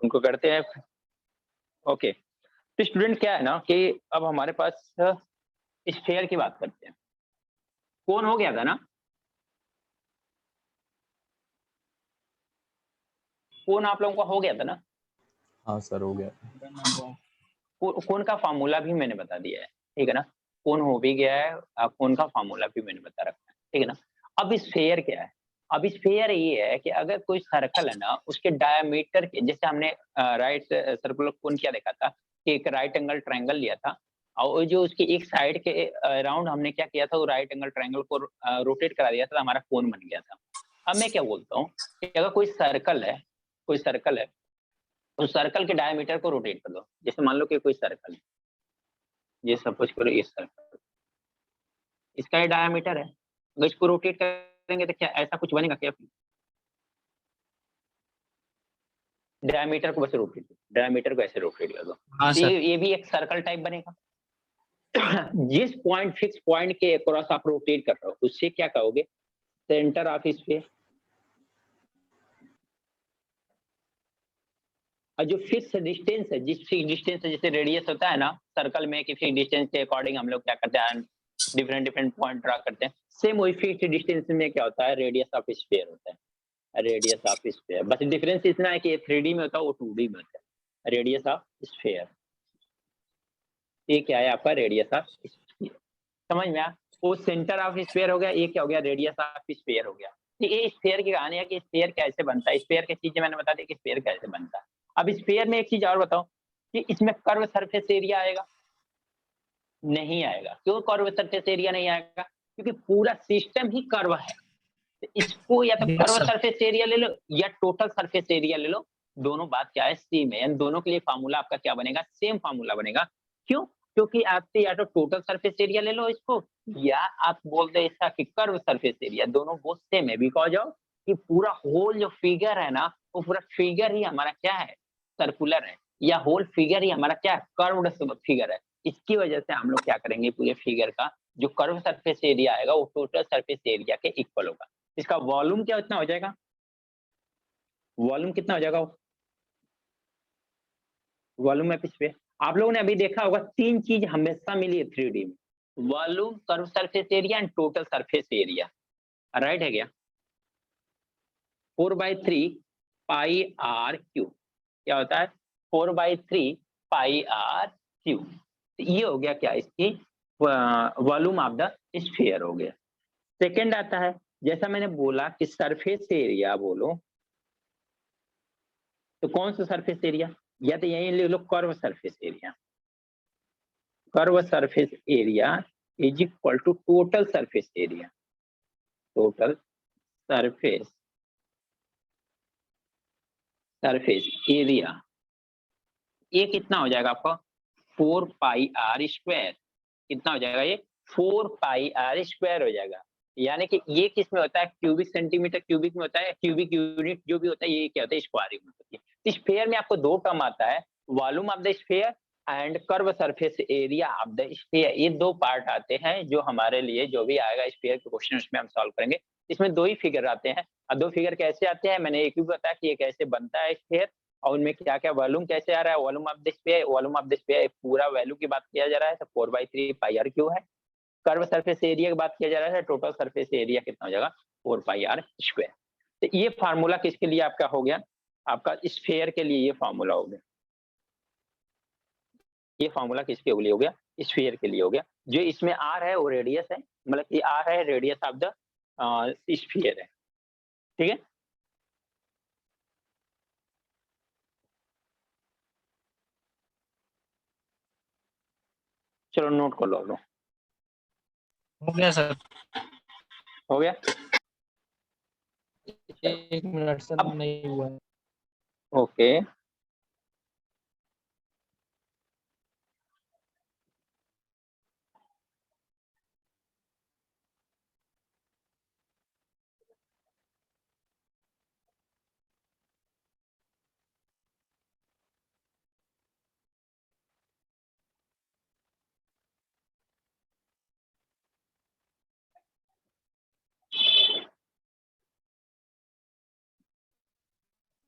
उनको करते हैं। ओके, तो स्टूडेंट क्या है ना कि अब हमारे पास स्फेयर की बात करते हैं। कौन हो गया था ना, कौन आप लोगों का हो गया था ना। हाँ सर हो गया। कौन का फार्मूला भी मैंने बता दिया है, ठीक है ना। कौन हो भी गया है, कौन का फार्मूला भी मैंने बता रखा है, ठीक है ना। अब स्फेयर क्या है, अब स्फेयर ये है कि अगर कोई सर्कल है ना, उसके डायमीटर के, जैसे हमने राइट सर्कुलर कोन क्या देखा था कि एक राइट एंगल ट्रायंगल लिया था, और वो जो उसकी एक साइड के अराउंड हमने क्या किया था, वो राइट एंगल ट्रायंगल को रोटेट करा दिया था, हमारा कोन बन गया था। अब मैं क्या बोलता हूँ कि अगर कोई सर्कल है, कोई सर्कल है, तो सर्कल के डायमीटर को रोटेट कर दो। जैसे मान लो कि कोई सर्कल है, ये सपोज करो ये सर्कल, इसका ये डायमीटर है, अगर इसको रोटेट करेंगे तो क्या ऐसा कुछ बनेगा क्या। डायमीटर को बस रोटेट, डायमीटर को ऐसे रोटेट कर दो, हाँ तो सर। ये भी एक सर्कल टाइप बनेगा। जिस पॉइंट, फिक्स पॉइंट के अक्रॉस आप रोटेट कर रहे हो, उससे क्या कहोगे, सेंटर ऑफ स्फीयर। और जो फिक्स डिस्टेंस है, जिस फिक्स डिस्टेंस है, जैसे रेडियस होता है ना सर्कल में, कि फिक्स डिस्टेंस के अकॉर्डिंग हम लोग क्या करते हैं, डिफरेंट डिफरेंट पॉइंट ड्रा करते हैं। सेम वही फिक्स डिस्टेंस में क्या होता है, रेडियस ऑफ स्फीयर होता है, रेडियस ऑफ स्फीयर। बस डिफरेंस इतना है कि ये 3D में होता है, वो 2D में होता है, रेडियस ऑफ स्फीयर। ये क्या है आपका, रेडियस ऑफ स्फीयर। समझ में आया, वो सेंटर ऑफ स्फीयर हो गया, ये क्या हो गया, रेडियस ऑफ स्फीयर हो गया। ये स्फीयर की कहानी है कि स्फीयर कैसे बनता है, स्फीयर की चीजें मैंने बता दी कि स्फीयर कैसे बनता है। अब स्फीयर में एक चीज और बताओ कि इसमें कर्व सरफेस एरिया आएगा, नहीं आएगा। क्यों कर्व सरफेस एरिया नहीं आएगा, क्योंकि पूरा सिस्टम ही कर्व है। तो इसको या तो कर्व सरफेस एरिया ले लो या टोटल सरफेस एरिया ले लो, दोनों बात क्या है, सेम है। दोनों के लिए फार्मूला आपका क्या बनेगा, सेम फार्मूला बनेगा। क्यों, क्योंकि आपसे या तो टोटल सरफेस एरिया ले लो इसको, या आप बोल दे इसका कि कर्व सरफेस एरिया, दोनों वो सेम है। बिकॉज ऑफ कि पूरा होल जो फिगर है ना, वो पूरा फिगर ही हमारा क्या है, सर्कुलर है, या होल फिगर ही हमारा क्या है, कर्व्ड फिगर है। इसकी वजह से हम लोग क्या करेंगे, पूरे फिगर का जो कर्व सरफेस एरिया आएगा वो टोटल सरफेस एरिया के इक्वल होगा। इसका वॉल्यूम क्या इतना हो जाएगा, वॉल्यूम कितना हो जाएगा, वॉल्यूम है पे। आप लोगों ने अभी देखा होगा तीन चीज हमेशा मिली है 3D में, volume, curve surface area and total surface area. Right है क्या, 4/3 पाई आर क्यू, क्या होता है 4/3 पाई आर क्यू। ये हो गया क्या, इसकी वॉल्यूम ऑफ द स्फीयर हो गया। सेकेंड आता है, जैसा मैंने बोला कि सरफेस एरिया बोलो, तो कौन सा सरफेस एरिया, या तो यही ले लो curve surface area. Curve surface area is equal to total surface area, total surface area. ये कितना हो जाएगा आपका, 4πr²। कितना हो जाएगा ये, 4πr² हो जाएगा। यानी कि ये किस में होता है, क्यूबिक सेंटीमीटर क्यूबिक में होता है, क्यूबिक यूनिट जो भी होता है, ये क्या होता है, स्क्वायर यूनिट होती है। स्फीयर में आपको दो टर्म आता है, volume of the sphere and curve surface area of the sphere. ये दो पार्ट आते हैं जो हमारे लिए जो भी आएगा स्फीयर के क्वेश्चन उसमें हम सॉल्व करेंगे। इसमें दो ही फिगर आते हैं, और दो फिगर कैसे आते हैं मैंने एक भी बताया कि ये कैसे बनता है स्फीयर, और उनमें क्या क्या वॉल्यूम कैसे आ रहा है, volume of the sphere, volume of the sphere पूरा वैल्यू की बात किया जा रहा है, तो 4/3 पाई आर क्यू है। कर्व सरफेस एरिया की बात किया जा रहा है, टोटल सरफेस एरिया कितना हो जाएगा, 4πr²। तो ये फार्मूला किसके लिए आपका हो गया, आपका स्फीयर के लिए ये फार्मूला हो गया। ये फार्मूला किसके लिए हो गया, स्फीयर के लिए हो गया। जो इसमें आर है वो रेडियस है, मतलब कि आर है रेडियस ऑफ द स्फीयर है, ठीक है। चलो नोट कर लो, हो गया सर। हो गया। एक मिनट सर, अब नहीं हुआ है। ओके,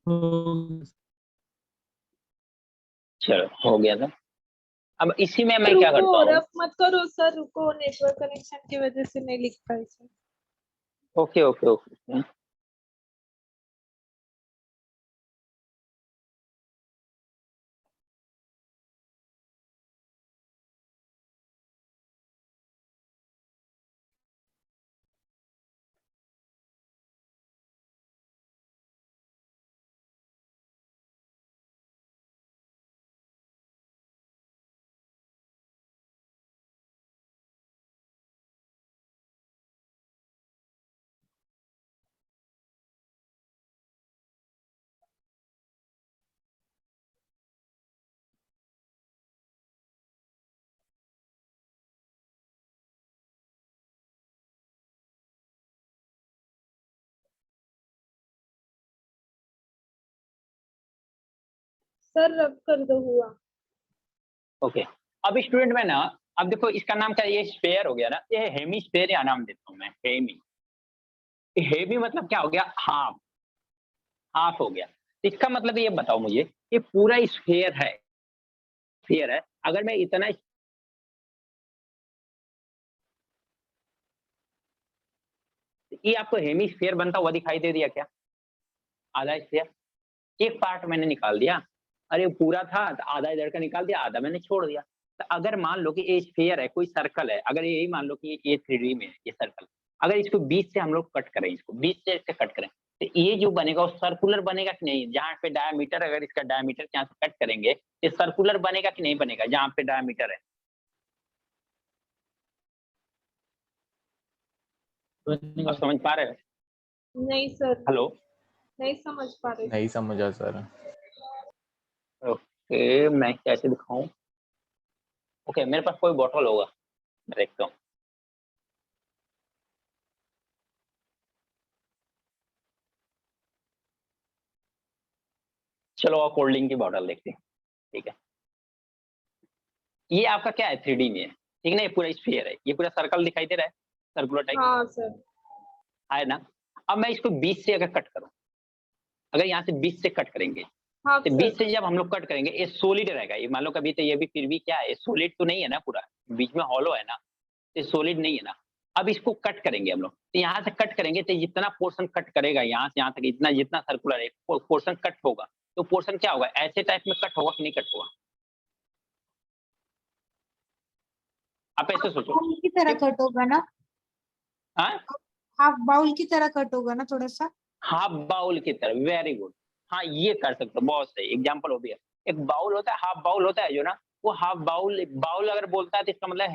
हो चलो हो गया था। अब इसी में मैं रुको, क्या करता हूँ, रफ मत करो सर, रुको, नेटवर्क कनेक्शन की वजह से नहीं लिख पाई sir. Okay okay okay, sir rub कर दो हुआ। ओके। अब स्टूडेंट में ना, अब देखो इसका नाम क्या है, ये स्फेयर हो गया ना, ये हेमिस्फेयर या नाम देता हूँ मैं, हेमी। हेमी मतलब क्या हो गया, हाफ, हाफ हो गया। इसका मतलब ये बताओ मुझे, ये पूरा स्फेयर है, स्फेयर है, अगर मैं इतना, ये आपको हेमिस्फेयर बनता हुआ दिखाई दे दिया क्या, आधा स्फेयर, एक पार्ट मैंने निकाल दिया, अरे पूरा था तो आधा इधर का निकाल दिया, आधा मैंने छोड़ दिया। तो अगर मान लो कि ये स्फीयर है, कोई सर्कल है, अगर यही मान लो कि ये 3D में है ये सर्कल, अगर इसको बीच से हम लोग कट करें, इसको बीच से इससे कट करें, तो ये जो बनेगा वो सर्कुलर बनेगा कि नहीं, जहाँ पे डायमीटर, अगर इसका डायमीटर यहाँ से कट करेंगे, ये सर्कुलर बनेगा कि नहीं बनेगा, जहाँ पे डायमीटर है। आप समझ पा रहे हो? नहीं सर, हेलो, नहीं समझ पा रहे। नहीं समझा सर। ओके, मैं कैसे दिखाऊं, ओके मेरे पास कोई बॉटल होगा, मैं देखता हूँ। चलो और कोल्ड ड्रिंक की बॉटल देखते हैं, ठीक है। ये आपका क्या है, 3D में है, ठीक है ना, ये पूरा स्फीयर है, ये पूरा सर्कल दिखाई दे रहा है, सर्कुलर टाइप हाँ सर। है ना। अब मैं इसको बीच से अगर कट करूं, अगर यहाँ से बीच से कट करेंगे, हाँ तो सर। बीच से जब हम लोग कट करेंगे, ये सोलिड रहेगा, ये मान लो कभी, तो ये भी फिर भी क्या है, सोलिड तो नहीं है ना, पूरा बीच में हॉलो है ना, ये सोलिड नहीं है ना। अब इसको कट करेंगे हम लोग, तो यहाँ से कट करेंगे, तो जितना पोर्शन कट करेगा यहाँ से यहाँ तक, इतना जितना सर्कुलर है पोर्शन कट होगा, तो पोर्शन क्या होगा, ऐसे टाइप में कट होगा कि नहीं कट होगा, आप ऐसे सोचो। बाउल की तरह कट होगा ना, हाँ, हाफ बाउल की तरह कट होगा ना थोड़ा सा। हाफ बाउल की तरह, वेरी गुड, हाँ ये कर सकते हो, बहुत सही एग्जांपल हो भी है। एक बाउल होता है, हाफ बाउल होता है जो ना, वो हाफ बाउल, बाउल अगर बोलता है तो इसका मतलब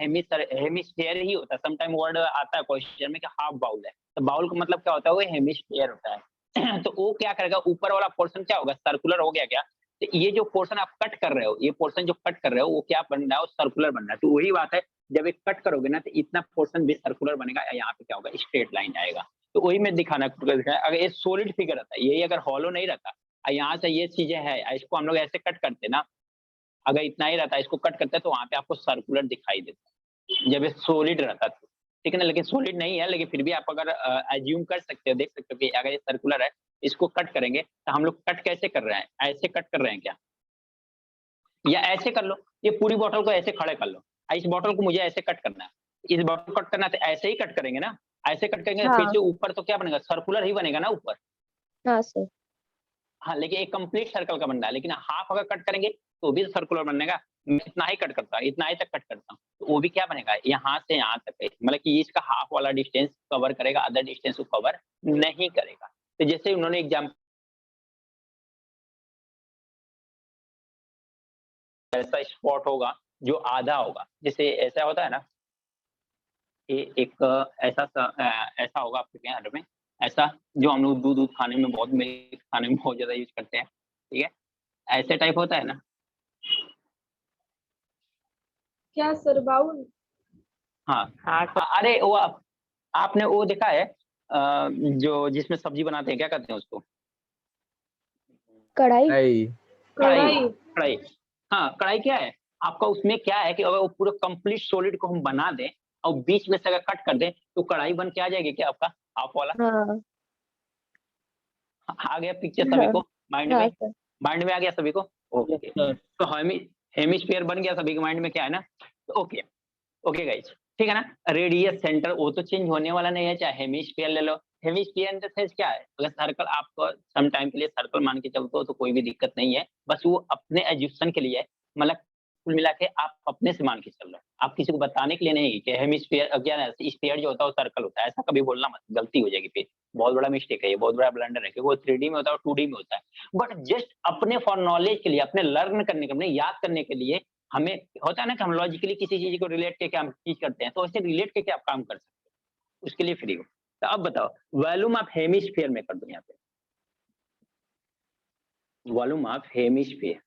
हेमिस्फीयर ही होता है, समटाइम वर्ड आता है क्वेश्चन में कि हाफ बाउल है, तो बाउल का मतलब क्या होता है, वो हेमिस्फीयर होता है। तो वो क्या करेगा, ऊपर वाला पोर्शन क्या होगा, सर्कुलर हो गया क्या, तो ये जो पोर्शन आप कट कर रहे हो, ये पोर्शन जो कट कर रहे हो वो क्या बन रहा है, वो सर्कुलर बन रहा है। तो वही बात है, जब एक कट करोगे ना, तो इतना पोर्शन भी सर्कुलर बनेगा, यहाँ पे क्या होगा, स्ट्रेट लाइन आएगा। तो वही मैं दिखाना, अगर ये सॉलिड फिगर रहता, यही अगर हॉलो नहीं रहता, यहाँ से ये चीजें है, इसको हम लोग ऐसे कट करते ना, अगर इतना ही रहता, इसको कट करते तो वहां पे आपको सर्कुलर दिखाई देता, जब ये सॉलिड रहता तो, ठीक है ना। लेकिन सॉलिड नहीं है, लेकिन फिर भी आप अगर एज्यूम कर सकते हो, देख सकते हो कि अगर ये सर्कुलर है, इसको कट करेंगे, तो हम लोग कट कैसे कर रहे हैं, ऐसे कट कर रहे हैं क्या, या ऐसे कर लो, ये पूरी बॉटल को ऐसे खड़े कर लो, इस बॉटल को मुझे ऐसे कट करना है, इस बॉटल को कट करना है, तो ऐसे ही कट करेंगे ना, ऐसे कट करेंगे, हाँ। फिर से ऊपर तो क्या बनेगा, सर्कुलर ही बनेगा ना ऊपर। हाँ सर। हाँ, लेकिन एक कंप्लीट सर्कल का बन रहा है, लेकिन हाफ अगर कट करेंगे तो भी सर्कुलर बनेगा। मैं इतना ही कट करता हूँ, इतना ही तक कट करता हूँ, तो वो भी क्या बनेगा, यहाँ से यहाँ तक है, मतलब कि इसका हाफ वाला डिस्टेंस कवर करेगा, अदर डिस्टेंस को कवर नहीं करेगा। तो जैसे उन्होंने एग्जाम्पल, ऐसा स्पॉट होगा जो आधा होगा, जैसे ऐसा होता है ना, ये एक ऐसा होगा आपके यहाँ में, ऐसा जो हम लोग दूध खाने में बहुत, मिल्क खाने में बहुत ज्यादा यूज करते हैं, ठीक है, ऐसे टाइप होता है ना। क्या सर, बाउल? हाँ, अरे वो आपने वो देखा है, जो जिसमें सब्जी बनाते हैं, क्या कहते हैं उसको, कढ़ाई। नहीं, कढ़ाई। कढ़ाई। हाँ, कढ़ाई क्या है आपका, उसमें क्या है कि अगर वो पूरा कंप्लीट सॉलिड को हम बना दें और बीच में से अगर कट कर दें, तो कढ़ाई बन के आ जाएगी क्या आपका, हाफ वाला। हाँ। आ गया पिक्चर सभी हाँ। को माइंड हाँ में। सर। माइंड में आ गया सभी को? ओके, तो हेमिस्फीयर बन गया सभी के माइंड में, क्या है ना? तो ओके ओके गाइस, ठीक है ना? रेडियस सेंटर वो तो चेंज होने वाला नहीं है, चाहे हेमिस्फीयर ले लो। हेमिस्फीयर इन द सेंस क्या है? अगर सर्कल आपको सम टाइम के लिए सर्कल मान के चलते हो तो कोई भी दिक्कत नहीं है, बस वो अपने एज्यूशन के लिए है, मतलब कुल मिला के आप अपने से मान के चल रहे हो, आप किसी को बताने के लिए नहीं कि हेमिस्फीयर क्या है, स्फीयर जो होता है वो सर्कल होता है, ऐसा कभी बोलना मत, गलती हो जाएगी फिर, बहुत बड़ा मिस्टेक है ये, बहुत बड़ा ब्लंडर है, क्योंकि वो 3D में होता है और 2D में होता है। बट जस्ट अपने फॉर नॉलेज के लिए, अपने लर्न करने के, अपने याद करने के लिए, हमें होता है ना कि हम लॉजिकली किसी चीज को रिलेट करके हम चीज करते हैं, तो वैसे रिलेट करके आप काम कर सकते हो, उसके लिए फ्री हो। तो अब बताओ, वॉल्यूम आप हेमिस्फीयर में कर दो, यहाँ पे वॉल्यूम ऑफ हेमिस्फीयर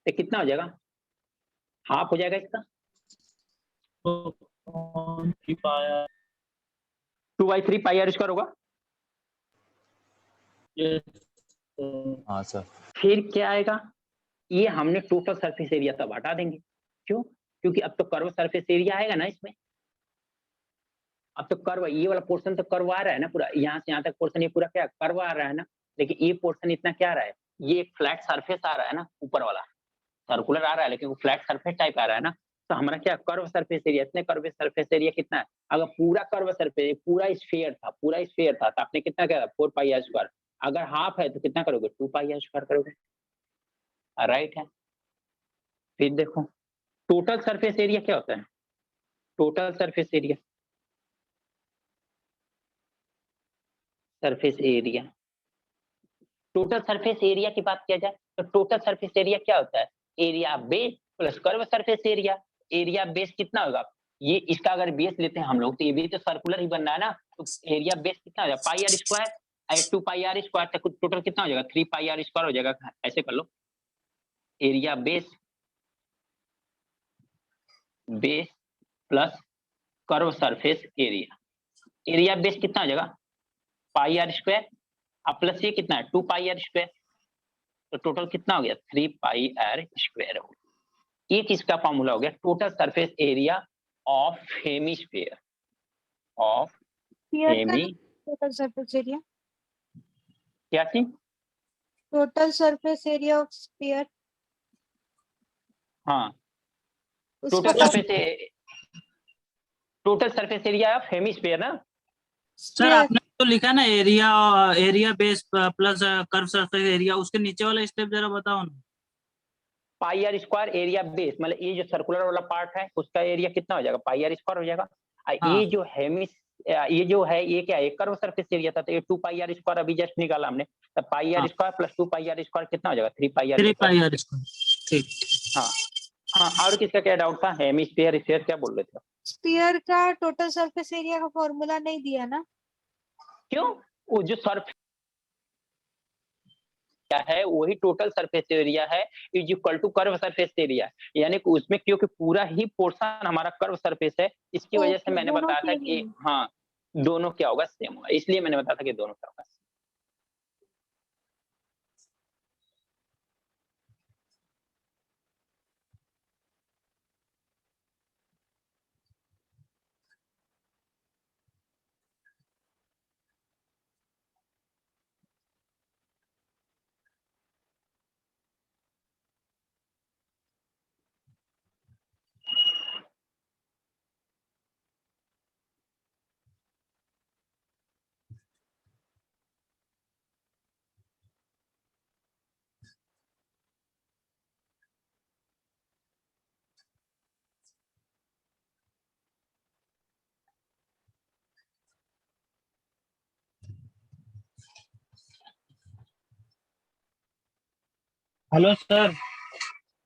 तो कितना हो जाएगा? हाफ हो जाएगा इसका, 2/3 पाई आर स्क्वायर होगा। हाँ सर। फिर क्या आएगा? ये हमने टोटल सरफेस एरिया तब हटा देंगे, क्यों? क्योंकि अब तो कर्व सरफेस एरिया आएगा ना इसमें, अब तो कर्व, ये वाला पोर्शन तो कर्व आ रहा है ना पूरा, यहाँ से यहाँ तक पोर्शन ये पूरा क्या कर्व आ रहा है ना, लेकिन ये पोर्शन इतना क्या आ रहा है, ये एक फ्लैट सरफेस आ रहा है ना, ऊपर वाला सर्कुलर आ रहा है लेकिन वो फ्लैट सरफेस टाइप आ रहा है ना, तो हमारा क्या कर्व सरफेस एरिया, इतने कर्व सरफेस एरिया कितना है? अगर पूरा कर्व सरफेस पूरा स्फीयर था तो आपने कितना किया? 4 पाई आर स्क्वायर। अगर हाफ है तो कितना करोगे? 2 पाई आर स्क्वायर करोगे, राइट है? फिर देखो टोटल सरफेस एरिया क्या होता है? Total surface area, total surface area की बात किया जाए तो टोटल सरफेस एरिया क्या होता है? Area base plus curve surface area. Area base कितना होगा? ये इसका अगर बेस लेते हैं हम लोग तो ये भी तो सर्कुलर ही बन रहा है ना, तो एरिया बेस कितना हो जाएगा? Pi are square, 2 pi are square तक टोटल कितना हो जाएगा? 3 पाई आर स्क्वायर हो जाएगा। ऐसे कर लो, area base plus curve surface area. Area base कितना हो जाएगा? पाई आर स्क्वायर, अब प्लस ये कितना है? 2 पाई आर स्क्वायर, तो टोटल कितना हो गया? 3 पाई आर स्क्वायर हो गया। ये किसका फॉर्मूला हो गया? Total surface area of hemisphere, of hemi, total surface area, क्या चीज? Total surface area of sphere, हाँ, उसका total surface area of hemisphere ना। सर आपने तो लिखा ना area base plus curve surface area, उसके नीचे वाला स्टेप जरा बताओ ना। Pi are square area base, मतलब ये जो सर्कुलर वाला पार्ट है उसका एरिया कितना हो जाएगा? पाई आर स्क्वायर हो जाएगा। ये जो हेमिस, ये जो है ये क्या है? कर्व सरफेस एरिया था, तो ये 2 पाई आर स्क्वायर अभी जस्ट निकाला हमने, तो pi are square plus 2 pi are square कितना हो जाएगा? 3 pi R 3 square. Pi are square, ठीक। हाँ हाँ, और किसका क्या डाउट था? हेमिस्फीयर स्फीयर क्या बोल रहे थे? स्फीयर का टोटल सरफेस एरिया का फॉर्मूला नहीं दिया ना? क्यों? वो जो सरफेस है वही टोटल सरफेस एरिया है, is equal to curve surface area, यानी कि उसमें क्योंकि पूरा ही पोर्शन हमारा कर्व सरफेस है, इसकी वजह से मैंने दोनों बताया था के कि लिए। हाँ दोनों क्या होगा? सेम होगा, इसलिए मैंने बताया था कि दोनों क्या होगा। Hello sir.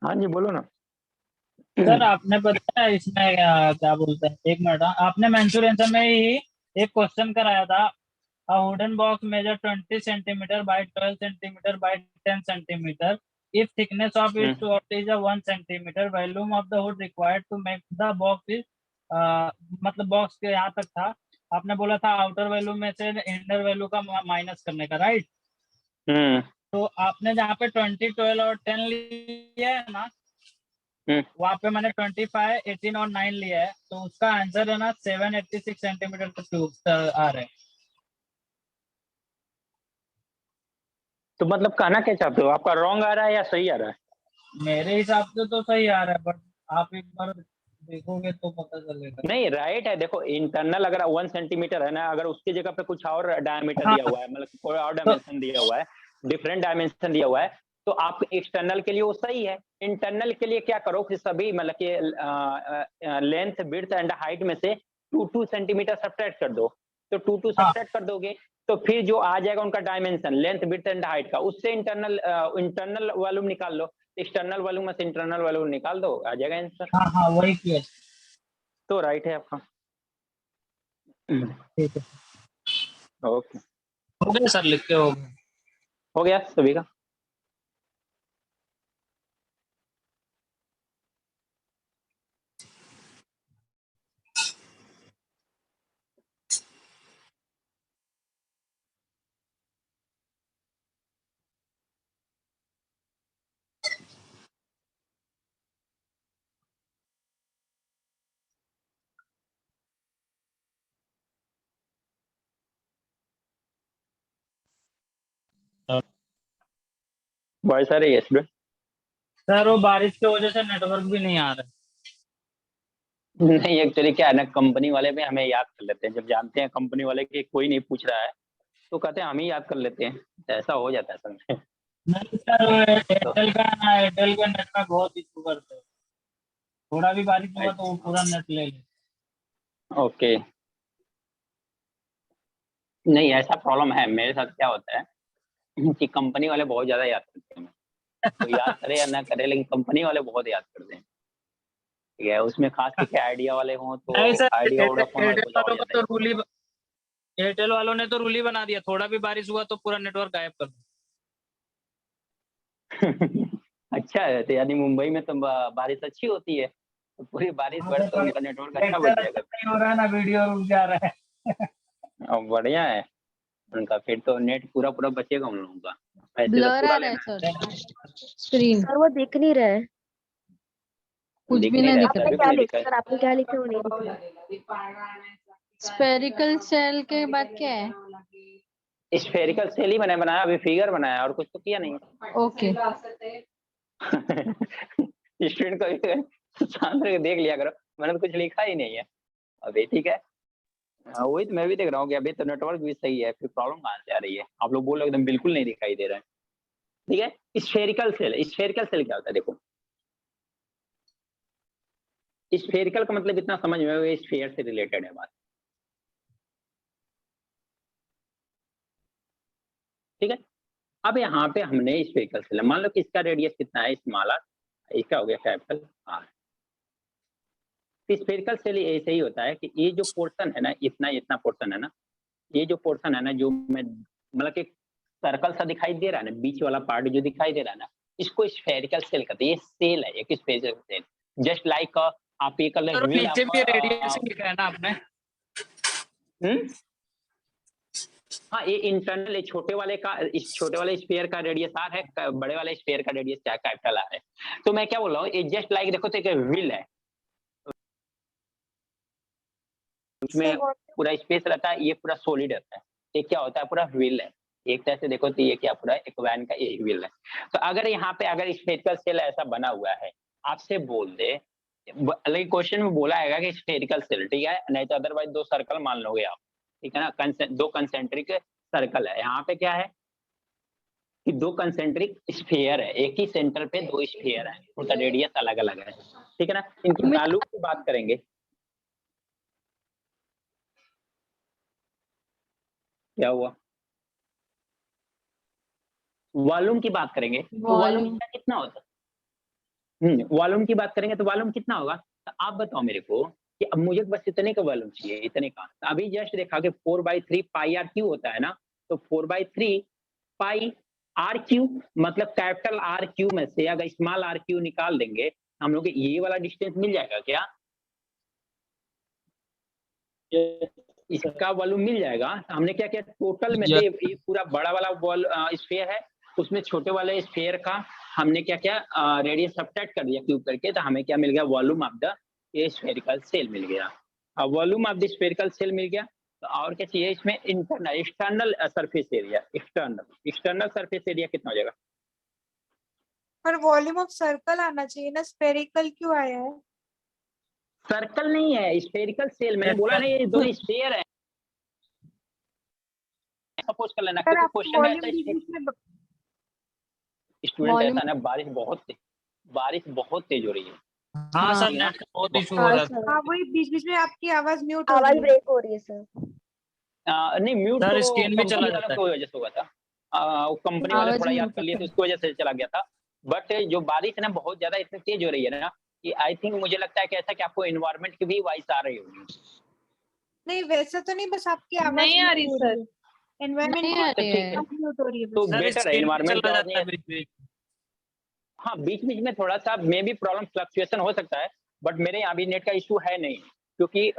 हाँ जी बोलो ना। सर आपने बताया इसमें क्या बोलते हैं, एक मिनट, आपने मेंशन आंसर में ही एक क्वेश्चन कराया था। A wooden box measure 20 centimeter by 12 centimeter by 10 centimeter. If thickness of its wood is a 1 centimeter, volume of the wood required to make the box is मतलब box के यहाँ तक था। आपने बोला था आउटर वैल्यू में से इनर वैल्यू का माइनस करने का, राइट? तो आपने जहाँ पे 20, 12 और 10 लिया है ना, वहाँ पे मैंने 25, 18 और 9 लिया है, तो उसका आंसर है ना 786 सेंटीमीटर तक आ रहा है। तो मतलब कहना क्या चाहते हो, आपका रॉन्ग आ रहा है या सही आ रहा है? मेरे हिसाब से तो सही आ रहा है, बट आप एक बार देखोगे तो पता चलेगा। नहीं राइट है, देखो इंटरनल अगर 1 सेंटीमीटर है ना, अगर उसकी जगह पे कुछ और डायमीटर हाँ। दिया हुआ है, मतलब कोई और तो डायमेंशन दिया हुआ है, डिफरेंट डायमेंशन दिया हुआ है, तो आप एक्सटर्नल के लिए वो सही है। इंटरनल के लिए क्या करो कि सभी मतलब कि लेंथ विड्थ एंड हाइट में से 2 सेंटीमीटर सब्ट्रैक्ट कर दो। तो 2 हाँ सब्ट्रैक्ट कर दोगे तो फिर जो आ जाएगा उनका dimension length width and height का, उससे इंटरनल वॉल्यूम निकाल लो। एक्सटर्नल वॉल्यूम में से इंटरनल वॉल्यूम निकाल दो, आ जाएगा आंसर। हाँ हाँ वही किया। तो राइट है आपका। ठीक है, ओके, हो गया सर, लिख के हो गया। हो गया सभी का। वॉइस आ रही है स्टूडेंट? सर वो बारिश की वजह से नेटवर्क भी नहीं आ रहा है। नहीं एक्चुअली क्या है ना, कंपनी वाले भी हमें याद कर लेते हैं, जब जानते हैं कंपनी वाले कि कोई नहीं पूछ रहा है तो कहते हैं हम ही याद कर लेते हैं, तो ऐसा हो जाता है असल में। नहीं सर, वो एयरटेल का है ना, एयरटेल का नेट में बहुत इशू करते हैं। थोड़ा भी बारिश हुआ तो वो पूरा नेट ले ले। ओके, नहीं ऐसा प्रॉब्लम है मेरे साथ। क्या होता है कि कंपनी वाले बहुत ज्यादा याद करते हैं, तो याद करे या ना करे लेकिन कंपनी वाले बहुत याद करते हैं। ठीक है, उसमें खास करके आइडिया वाले हों तो नहीं सर, आइडिया वोडाफोन वाले एयरटेल कुछ और वालों का ज्यादा तो ही। रूल ही, एयरटेल वालों ने तो रूल ही बना दिया, थोड़ा भी बारिश हुआ तो पूरा नेटवर्क गायब कर दो। अच्छा है, तो यानी मुंबई में तो बारिश अच्छी होती है, तो पूरी बारिश बरस तो उनका नेटवर्क अच्छा एयरटेल बच अच्छा जाएगा। नहीं हो रहा है ना, वीडियो रुक जा रहा है। अब बढ़िया है उनका, फिर तो नेट पूरा पूरा बचेगा उन लोगों का, पैसे तो ब्लर पूरा आ रहा है लेना सर स्क्रीन, सर वो दिख नहीं रहा है। कुछ दिख भी नहीं नहीं रहा दिख है, रहा। तभी क्या क्यों नहीं लिखा दिखा सर, आपने क्या लिखा वो नहीं दिख रहा। स्पेरिकल सेल के बाद क्या है? है? स्फेरिकल सेल ही बनाया, अभी फिगर बनाया और कुछ तो किया नहीं। ओके। स्टूडेंट को शांत रह के देख लिया करो, मैंने तो कुछ लिखा ही नहीं है अभी। ठीक है, हाँ वही तो मैं भी देख रहा हूँ कि अभी तो नेटवर्क भी सही है, फिर प्रॉब्लम कहाँ से आ रही है? आप लोग बोल रहे हो एकदम बिल्कुल नहीं दिखाई दे रहा है। ठीक है, स्फेरिकल सेल, स्फेरिकल सेल क्या होता है? देखो स्फेरिकल का मतलब इतना समझ में, स्फीयर से रिलेटेड है बात। ठीक है, अब यहाँ पे हमने स्फेरिकल सेल, मान लो कि इसका रेडियस कितना है, स्मॉल आर, इसका हो गया कैपिटल आर। स्फेरिकल सेल ऐसे ही होता है कि ये जो पोर्शन है ना, इतना इतना पोर्शन है ना, ये जो पोर्शन है ना, जो मैं मतलब कि सर्कल सा दिखाई दे रहा है ना, बीच वाला पार्ट जो दिखाई दे रहा है ना, इसको स्फेरिकल सेल कहते हैं। ये सेल है एक स्फेरिकल सेल, जस्ट लाइक आप ये कर ले सर व्हील नीचे ऑफ भी रेडिएशन लिखा है ना आपने? हाँ ये इंटरनल, छोटे वाले का, इस छोटे वाले स्फीयर का रेडियस आर है, बड़े वाले स्फीयर का रेडियस क्या कैपिटल आर है। तो मैं क्या बोल रहा हूँ, ये जस्ट लाइक देखो तो एक व्हील है, उसमें पूरा स्पेस रहता है, ये पूरा सॉलिड रहता है। ये क्या होता है, पूरा व्हील है। एक तरह से देखो तो ये क्या पूरा एक वैन का एक व्हील है। तो अगर यहाँ पे अगर स्फेरिकल सेल ऐसा बना हुआ है, आपसे बोल दे, लेकिन क्वेश्चन में बोला आएगा कि स्फेरिकल सेल, ठीक है, नहीं तो अदरवाइज 2 सर्कल मान लोगे आप, ठीक है ना, 2 कंसेंट्रिक सर्कल है। यहाँ पे क्या है कि 2 कंसेंट्रिक स्फीयर है, एक ही सेंटर पे 2 स्फीयर है, उनका रेडियस अलग अलग है। ठीक है ना, इनकी वैल्यू की बात करेंगे। क्या हुआ? वॉल्यूम की बात करेंगे तो वॉल्यूम कितना होता है? वॉल्यूम की बात करेंगे तो वॉल्यूम कितना होगा? तो आप बताओ मेरे को कि अब मुझे बस इतने का वॉल्यूम चाहिए, इतने का। तो अभी जस्ट देखा कि 4/3 पाई आर क्यू होता है ना, तो 4/3 पाई आर क्यू, मतलब कैपिटल आर क्यू में से अगर स्मॉल आर क्यू निकाल देंगे, हम लोग ये वाला डिस्टेंस मिल जाएगा क्या? इसका वॉल्यूम मिल जाएगा। हमने क्या किया, टोटल में से ये पूरा बड़ा वाला बॉल स्फीयर है, उसमें छोटे वाले स्फीयर का हमने क्या किया, रेडियस सब्ट्रैक्ट कर दिया क्यूब करके, तो हमें क्या मिल गया, volume of the spherical shell मिल गया। अब volume of the spherical shell मिल गया, और क्या चाहिए इसमें? Internal, external surface area, external surface area कितना हो जाएगा? पर वॉल्यूम ऑफ सर्कल आना चाहिए ना, स्पेरिकल क्यों आया है? सर्कल नहीं है, स्फेरिकल सेल, मैंने बोला ना ये दोनों स्फीयर है। सपोज कर लेना, सर क्योंकि आपको क्वेश्चन में वॉल्यूम ऐसा बीच बीच में स्टूडेंट Volume- ऐसा ना, बारिश बहुत तेज हो रही है। हाँ सर, ठीक है ना? नेट का बहुत इशू हो हाँ रहा है। सर, हाँ वही बीच बीच में आपकी आवाज म्यूट हो आवाज रही है। ब्रेक हो रही है सर। नहीं, म्यूट सर, तो स्क्रीन भी चला कंपनी जाता वालों है। की वजह से हुआ था। कंपनी वाले आवाज थोड़ा ही याद mute कर लिए होता तो है। उसकी वजह से चला गया था। बट जो बारिश है ना बहुत ज्यादा इतनी तेज हो रही है ना कि आई थिंक, मुझे लगता है कि ऐसा कि आपको एनवायरनमेंट की भी वॉइस आ रही होगी। नहीं वैसा तो नहीं, बस आपकी आवाज नहीं आ mute रही हो सर। रही है। एनवायरमेंट नहीं की आ तो रही ठीक है। है, म्यूट हो रही है तो बस। सर, बेटर है, स्क्रीन भी एनवायरनमेंट की चला आवाज जाता नहीं है है। बीच बीच। हाँ, बीच बीच में थोड़ा सा मे भी प्रॉब्लम फ्लक्चुएशन हो सकता है, बट मेरे यहाँ भी नेट का इशू है नहीं, क्योंकि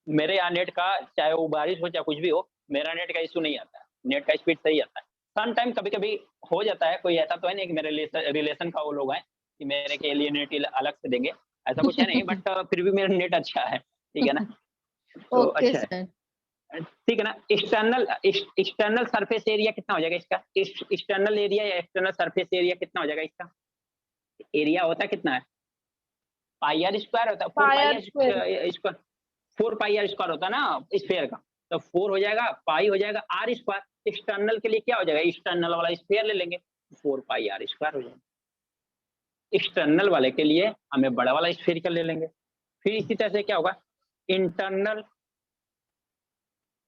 मेरे यहाँ नेट का, चाहे वो बारिश हो चाहे कुछ भी हो, मेरा नेट का इशू नहीं आता है, नेट का स्पीड सही आता है। सम टाइम कभी कभी हो जाता है, कोई ऐसा तो है नहीं कि मेरे रिलेशन का वो लोग हैं कि मेरे के लिए नेट अलग से देंगे, ऐसा कुछ है नहीं, बट फिर भी मेरा नेट अच्छा है, ठीक है ना? तो ओके अच्छा है, सर। ठीक है ना? एक्सटर्नल सरफेस एरिया कितना हो जाएगा इसका? एक्सटर्नल एरिया या एक्सटर्नल सरफेस एरिया कितना हो जाएगा इसका? एरिया होता कितना है? पाई आर स्क्वायर होता है, 4 pi pi R R square. Square, 4 pi are square होता है ना स्फेयर का, तो 4 हो जाएगा, पाई हो जाएगा, आर स्क्वायर। एक्सटर्नल के लिए क्या हो जाएगा? एक्सटर्नल वाला स्फेयर ले लेंगे, 4 पाई आर स्क्वायर हो जाएगा। एक्सटर्नल वाले के लिए हमें बड़ा वाला स्फेरिकल ले लेंगे। फिर इसी तरह से क्या होगा?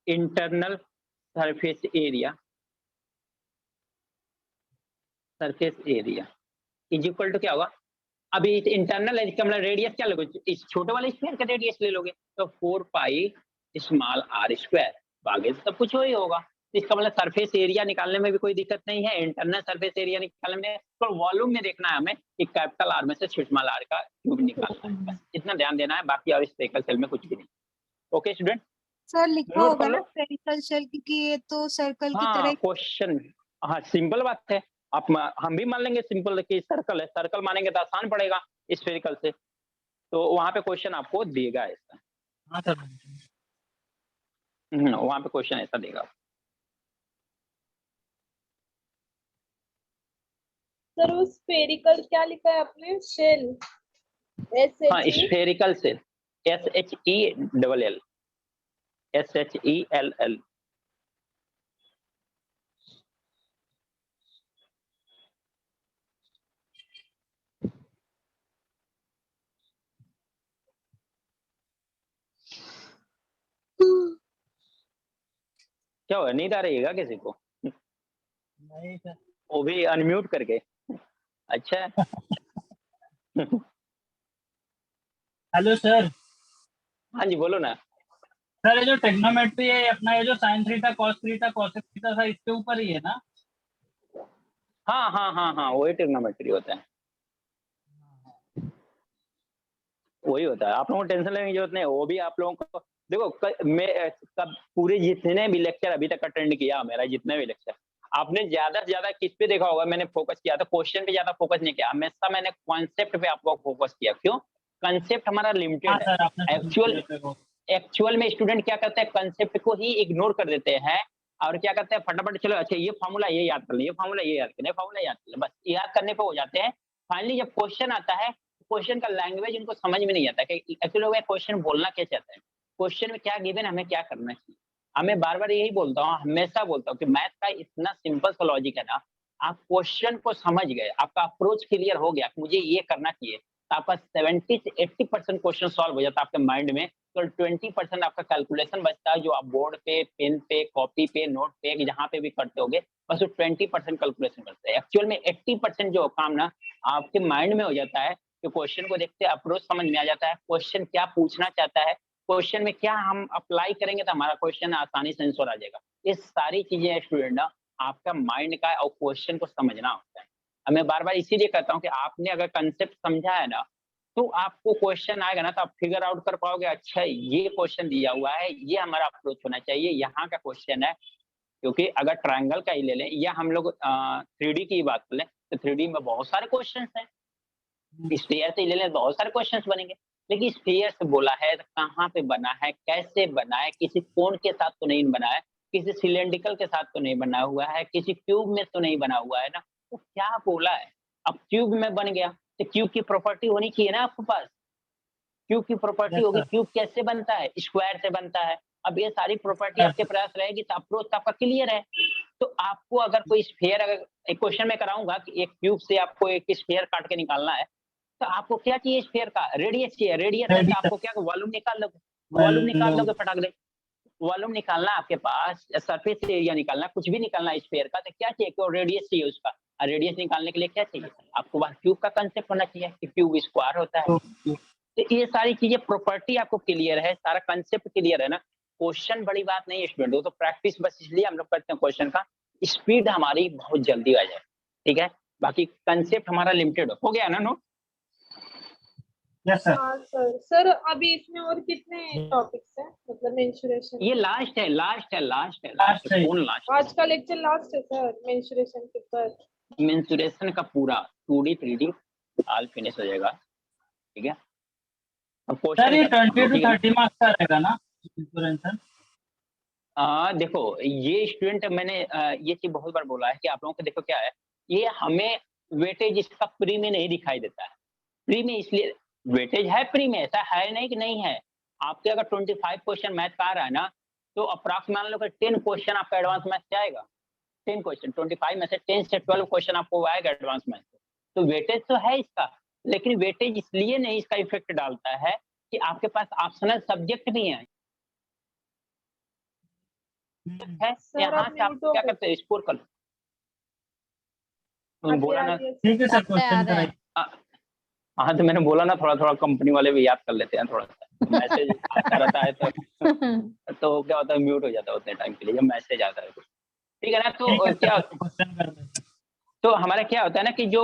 Internal surface area is equal to क्या होगा? अभी इंटरनल है, इसका मतलब रेडियस क्या लोगे? इस छोटे वाले स्फीयर का रेडियस ले लोगे, तो 4 पाई स्मॉल आर स्क्वायर, बाकी सब कुछ वही होगा। इसका मतलब सरफेस एरिया निकालने में भी कोई दिक्कत नहीं है, इंटरनल सरफेस एरिया निकालने में, तो वॉल्यूम में देखना है हमें कि कैपिटल आर में से स्मॉल आर का क्यूब निकालना है, बस इतना ध्यान देना है, बाकी और स्पेरिकल सेल में कुछ भी नहीं। ओके स्टूडेंट, सर लिखा नोट होगा कर ना लो। स्पेरिकल शेल, क्योंकि ये तो सर्कल की हाँ तरह। क्वेश्चन, हाँ सिंपल बात है, हम भी मान लेंगे सिंपल कि सर्कल है, सर्कल मानेंगे तो आसान पड़ेगा स्फेरिकल से, तो वहां पे क्वेश्चन आपको देगा ऐसा। हाँ सर। वहां पे क्वेश्चन ऐसा देगा। सर वो स्फेरिकल क्या लिखा है आपने? शेल, हाँ, SHE। Spherical shell, SHELL, SHELL। क्या हुआ, नींद आ रही है क्या किसी को? नहीं सर। वो भी अनम्यूट करके? अच्छा। Hello sir. हाँ जी बोलो ना। सर, ये जो टेक्नोमेट्री है अपना, ये जो sine theta cos theta cosec theta था, इसके ऊपर ही है ना? हाँ हाँ हाँ हाँ, वही ट्रिग्नोमेट्री होता है, वही होता है, आप लोगों को टेंशन लेने की जरूरत नहीं है, वो भी आप लोगों को देखो, मैं कब पूरे जितने भी लेक्चर अभी तक अटेंड किया, मेरा जितने भी लेक्चर, आपने ज्यादा से ज्यादा किस पे देखा होगा? मैंने फोकस किया था क्वेश्चन पे, ज्यादा फोकस नहीं किया, हमेशा मैंने कॉन्सेप्ट पे आपको फोकस किया। क्यों? कॉन्सेप्ट हमारा हाँ लिमिटेड है। सर, आपने एक्चुअल में स्टूडेंट क्या करते हैं, कंसेप्ट को ही इग्नोर कर देते हैं, और क्या करते हैं फटाफट, चलो अच्छा ये फॉर्मूला ये याद कर लें, ये फॉर्मूला ये याद कर लें, फॉर्मूला याद कर लें, बस याद करने पे हो जाते हैं। फाइनली जब क्वेश्चन आता है, क्वेश्चन का लैंग्वेज उनको समझ में नहीं आता कि एक्चुअली वो क्वेश्चन बोलना क्या चाहता है, क्वेश्चन में क्या गिवन, हमें क्या करना चाहिए। हमें बार बार यही बोलता हूँ, हमेशा बोलता हूँ कि मैथ का इतना सिंपल सा लॉजिक है ना, आप क्वेश्चन को समझ गए, आपका अप्रोच क्लियर हो गया कि मुझे ये करना चाहिए, तो आपका 70 से 80% क्वेश्चन सॉल्व हो जाता है आपके माइंड में, तो 20% आपका कैलकुलेशन बचता है, जो आप बोर्ड पे, पेन पे, कॉपी पे, नोट पे, जहां पे भी करते होगे, बस वो 20% कैलकुलेशन करते हैं। एक्चुअल में 80% जो काम ना आपके माइंड में हो जाता है, कि क्वेश्चन को देखते अप्रोच समझ में आ जाता है, क्वेश्चन क्या पूछना चाहता है, क्वेश्चन में क्या हम अप्लाई करेंगे तो हमारा क्वेश्चन आसानी से आंसर आ जाएगा। ये सारी चीजें स्टूडेंट ना आपका माइंड का और क्वेश्चन को समझना होता है। मैं बार बार इसीलिए कहता हूँ कि आपने अगर कंसेप्ट समझा है ना, तो आपको क्वेश्चन आएगा ना, तो आप फिगर आउट कर पाओगे, अच्छा ये क्वेश्चन दिया हुआ है, ये हमारा अप्रोच होना चाहिए, यहाँ का क्वेश्चन है। क्योंकि अगर ट्रायंगल का ही ले लें, या हम लोग 3D की बात कर लें, तो 3D में बहुत सारे क्वेश्चन हैं, स्फीयर से ही ले लें बहुत सारे क्वेश्चन बनेंगे, लेकिन स्फीयर से बोला है तो कहाँ पे बना है, कैसे बना है, किसी कोण के साथ तो नहीं बना है, किसी सिलेंड्रिकल के साथ तो नहीं बना हुआ है, किसी क्यूब में तो नहीं बना हुआ है ना। तो क्या बोला है? अब क्यूब में बन गया तो क्यूब की प्रॉपर्टी होनी चाहिए ना आपके पास। क्यूब की प्रॉपर्टी Yes, होगी, sir. क्यूब कैसे बनता है? स्क्वायर से बनता है। अब ये सारी प्रॉपर्टी Yes. आपके पास रहेगी तो अप्रोच आपका क्लियर है। तो आपको अगर कोई स्फीयर, अगर एक क्वेश्चन में कराऊंगा कि एक क्यूब से आपको एक स्फीयर काट के निकालना है, तो आपको क्या चाहिए? स्फीयर का रेडियस चाहिए। रेडियस है तो Radius. आपको क्या वॉल्यूम निकाल लोगे, वॉल्यूम निकाल Volume. लोगे फटाक दे। वॉल्यूम निकालना आपके पास, सरफेस एरिया निकालना, कुछ भी निकालना है स्फीयर का, तो क्या चाहिए? कि रेडियस चाहिए उसका। और रेडियस निकालने के लिए क्या चाहिए? आपको वहाँ क्यूब का कंसेप्ट होना चाहिए कि क्यूब स्क्वायर होता है। So, तो ये सारी चीजें, प्रॉपर्टी आपको क्लियर है, सारा कंसेप्ट क्लियर है ना। क्वेश्चन बड़ी बात नहीं है स्टूडेंट, वो तो प्रैक्टिस बस इसलिए हम लोग करते हैं क्वेश्चन का, स्पीड हमारी बहुत जल्दी आ जाए, ठीक है। बाकी कंसेप्ट हमारा लिमिटेड हो गया ना। No yes, sir. हाँ सर। सर अभी इसमें और कितने टॉपिक्स हैं, मतलब मेंस्ट्रुएशन? ये लास्ट है, लास्ट है, लास्ट है, Last लास्ट है, है। कौन लास्ट? आज का लेक्चर लास्ट है सर मेंस्ट्रुएशन के ऊपर। मेंसुरेशन का पूरा 2D 3D ऑल फिनिश हो जाएगा, ठीक है। अब सर ये क्वेश्चन 20 to ठीक है ना। 30 मार्क्स का रहेगा ना इंश्योरेंस? देखो ये स्टूडेंट, मैंने ये चीज बहुत बार बोला है कि आप लोगों को देखो क्या है, ये हमें वेटेज इसका प्री में नहीं दिखाई देता है। प्री में इसलिए वेटेज है, प्री में ऐसा है नहीं कि नहीं है। आपके अगर 25 क्वेश्चन मैथ का आ रहा है ना, तो अप्रॉक्स मान लो कि 10 क्वेश्चन आपका एडवांस मैथ से आएगा। 10 क्वेश्चन 25 में से 10 से 12 क्वेश्चन आपको आएगा एडवांस मैथ से। तो वेटेज तो है इसका, लेकिन वेटेज इसलिए नहीं इसका इफेक्ट डालता है कि आपके पास ऑप्शनल सब्जेक्ट भी हैं। है सर यहाँ आप से आप म्यूट हो क्या गए। करते हैं, स्कोर कर आते बोला आ ना। रही है ठीक है सर। सर, क्वेश्चन कराइए। हाँ तो मैंने बोला ना, थोड़ा थोड़ा कंपनी वाले भी याद कर लेते हैं, थोड़ा सा मैसेज आता रहता है तो क्या होता है, म्यूट हो जाता है उतने टाइम के लिए जब मैसेज आता है। ठीक है ना। तो ठीक है क्या, सर, क्वेश्चन कर देते हैं। तो हमारा क्या होता है ना कि जो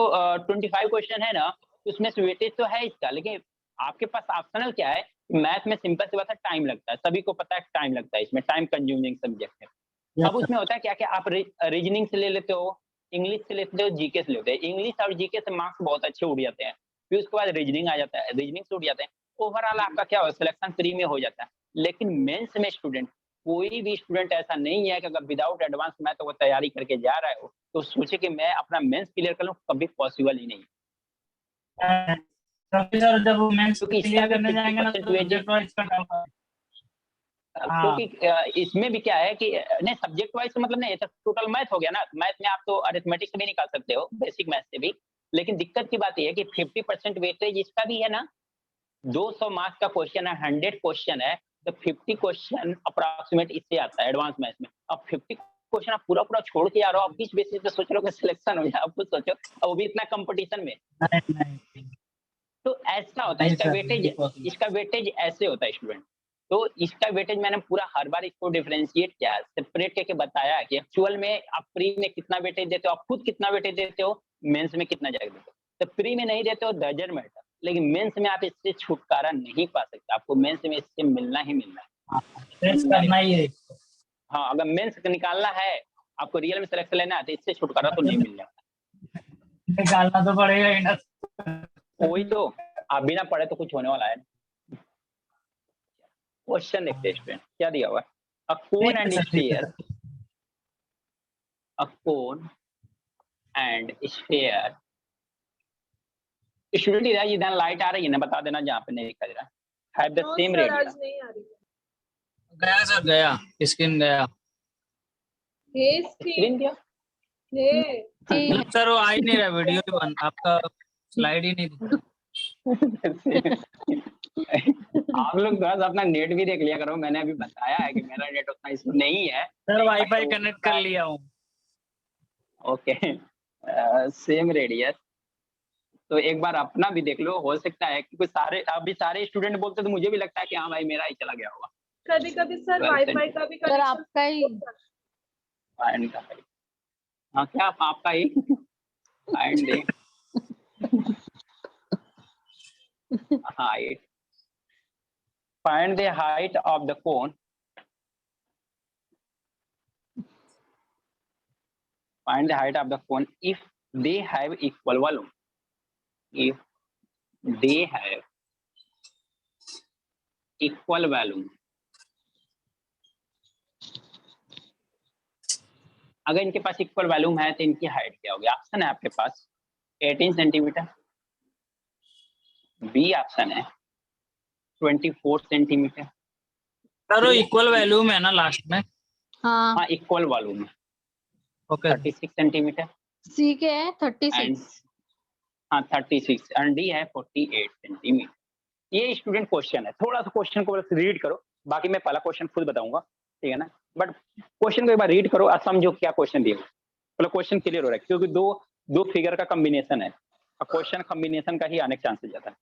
25 क्वेश्चन है ना, उसमें से वेटेज तो है इसका, लेकिन आपके पास ऑप्शनल क्या है, मैथ में सिंपल सी बात है, टाइम लगता है, सभी को पता है टाइम लगता है, इसमें टाइम कंज्यूमिंग सब्जेक्ट है। Yes, अब sir. उसमें होता है क्या, क्या आप रीजनिंग से ले लेते हो, इंग्लिश से लेते हो, जीके से लेते हो। इंग्लिश और जीके से मार्क्स बहुत अच्छे उड़ जाते हैं, फिर उसके बाद रीजनिंग आ जाता है, रीजनिंग से उड़ जाते हैं, ओवरऑल आपका क्या हो, सिलेक्शन प्री में हो जाता है। लेकिन मेंस में स्टूडेंट, कोई भी स्टूडेंट ऐसा नहीं है कि अगर विदाउट एडवांस मैथ वो तैयारी करके जा रहा है तो सोचे कि मैं अपना मेंस क्लियर कर लूं, कभी पॉसिबल ही नहीं। क्योंकि सर जब वो मेंस क्योंकि इसका क्लियर भी करने जाएंगे ना 50% तो वेटेज, सब्जेक्ट वाइज का डाउट है। हाँ। क्योंकि इसमें भी क्या है कि नहीं, सब्जेक्ट वाइज तो मतलब नहीं, तो टोटल मैथ हो गया ना। मैथ में आप तो अरिथमेटिक से भी निकाल सकते हो, बेसिक मैथ से भी। लेकिन दिक्कत की बात यह है कि 50% वेटेज इसका भी है ना। 200 मार्क्स का क्वेश्चन है, 100 क्वेश्चन है, तो 50 क्वेश्चन अप्रॉक्सीमेट इससे आता है एडवांस मैथ में। अब 50 क्वेश्चन आप पूरा पूरा छोड़ के आ रहे हो, आप किस बेसिस पे सोच रहे हो कि सिलेक्शन हो जाए? आप खुद सोचो, और वो भी इतना कंपटीशन में। नहीं नहीं तो ऐसा होता है नहीं इसका सर, वेटेज, नहीं possible। इसका वेटेज ऐसे होता है स्टूडेंट। तो इसका वेटेज मैंने पूरा हर बार इसको डिफरेंशिएट किया है, सेपरेट करके बताया कि एक्चुअल में आप प्री में कितना वेटेज देते हो, आप खुद कितना वेटेज देते हो, मेंस में कितना जगह देते हो। तो प्री में नहीं देते हो, डजंट मैटर, लेकिन मेंस में आप इससे छुटकारा नहीं पा सकते, आपको मेंस में इससे मिलना ही मिलना है। टेस्ट करना ही है इसको। हाँ, अगर मेंस निकालना है, आपको रियल में सिलेक्शन लेना है, तो इससे छुटकारा तो नहीं मिलने वाला। निकालना तो पड़ेगा ही ना। वही तो, आप बिना पढ़े तो कुछ होने वाला है। क्वेश्चन देखते हैं स्टूडेंट, क्या दिया हुआ है। A cone and sphere, a cone and sphere. Student इधर लाइट आ रही है ना, बता देना जहाँ पे नहीं दिखाई दे रहा। Have the no same sir radius. आज नहीं आ रही गया सर, गया स्क्रीन गया। है। स्क्रीन दिया है मतलब सर वो आ ही नहीं रहा, वीडियो ही बंद, आपका स्लाइड ही नहीं दिख रहा। आप लोग थोड़ा सा अपना नेट भी देख लिया करो, मैंने अभी बताया है कि मेरा नेट उतना इसमें नहीं है। सर वाईफाई कनेक्ट कर लिया हूँ। Okay, same radius. तो एक बार अपना भी देख लो, हो सकता है कि कुछ सारे, अभी सारे स्टूडेंट बोलते तो मुझे भी लगता है कि हाँ भाई मेरा ही चला गया होगा। कभी कभी सर वाईफाई का भी सर आपका ही फाइंड का है। हाँ क्या आपका ही find the height, find the height of the cone, find the height of the cone if they have equal volume, if they have equal volume, अगर इनके पास इक्वल वॉल्यूम है तो इनकी हाइट क्या होगी? ऑप्शन है आपके पास 18 सेंटीमीटर, बी ऑप्शन है 24 सेंटीमीटर। सर वो इक्वल वॉल्यूम है ना लास्ट में? हाँ हाँ इक्वल वॉल्यूम है ओके 36 सेंटीमीटर सी के है एंड 36। हाँ 36 एंड डी है 48 सेंटीमीटर। ये स्टूडेंट क्वेश्चन है, थोड़ा सा क्वेश्चन को बस रीड करो, बाकी मैं पहला क्वेश्चन खुद बताऊंगा, ठीक है ना, बट क्वेश्चन को एक बार रीड करो और समझो क्या क्वेश्चन दिया, मतलब क्वेश्चन क्लियर हो रहा है, क्योंकि दो फिगर का कॉम्बिनेशन है और क्वेश्चन कॉम्बिनेशन का ही आने का चांसेस ज्यादा है।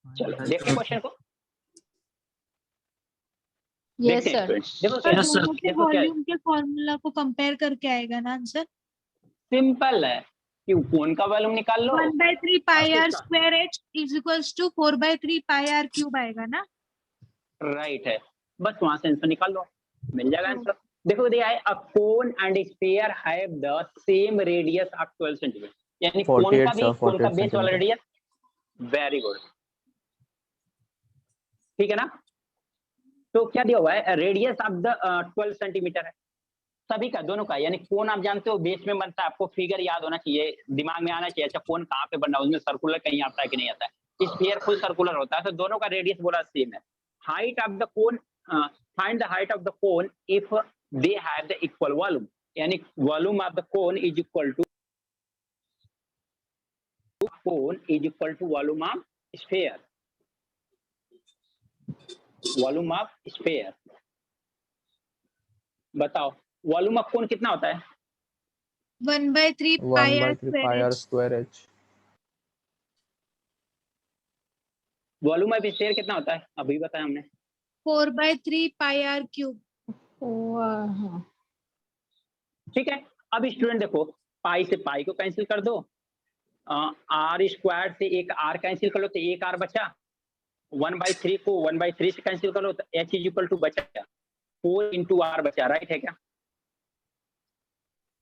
चलो देखते हैं क्वेश्चन को, यस देखते हैं सर। स्टूडेंट। देखो पर Yes, sir. दोनों के देखो क्या है, वॉल्यूम के फॉर्मूला को कंपेयर करके आएगा ना आंसर। सिंपल है कि कौन का वॉल्यूम निकाल लो 1/3 पाई अब आर इसका square h is equals to 4/3 pi are cube आएगा ना। राइट है, बस वहां से आंसर निकाल लो, मिल जाएगा आंसर। देखो दिया है a cone and sphere have the same radius of 12 centimetre, यानी कोन का भी कोन का बेस वाला रेडियस, वेरी गुड, ठीक है ना। तो क्या दिया हुआ है, रेडियस ऑफ द 12 सेंटीमीटर है सभी का, दोनों का, यानी कोन आप जानते हो बेस में बनता है, आपको फिगर याद होना चाहिए, दिमाग में आना चाहिए, अच्छा कोन कहाँ पे बनना है, उसमें सर्कुलर कहीं आता है कि नहीं आता है, स्फीयर फुल सर्कुलर होता है, तो दोनों का रेडियस बोला सेम है। Height of the cone, find the height of the cone if they have the equal volume, यानी volume of the cone is equal to volume of sphere, volume of sphere. बताओ volume of cone कितना होता है? 1/3 pi are square H. Volume of sphere कितना होता है अभी बताया हमने? 4/3 पाई आर क्यूब। ठीक है, अब स्टूडेंट देखो पाई से पाई को कैंसिल कर दो, आर स्क्वायर से एक आर कैंसिल कर लो तो एक आर बचा, 1/3 को 1/3 से कैंसिल कर लो तो एच इज इक्वल टू बचा 4 इंटू आर बचा, राइट है क्या?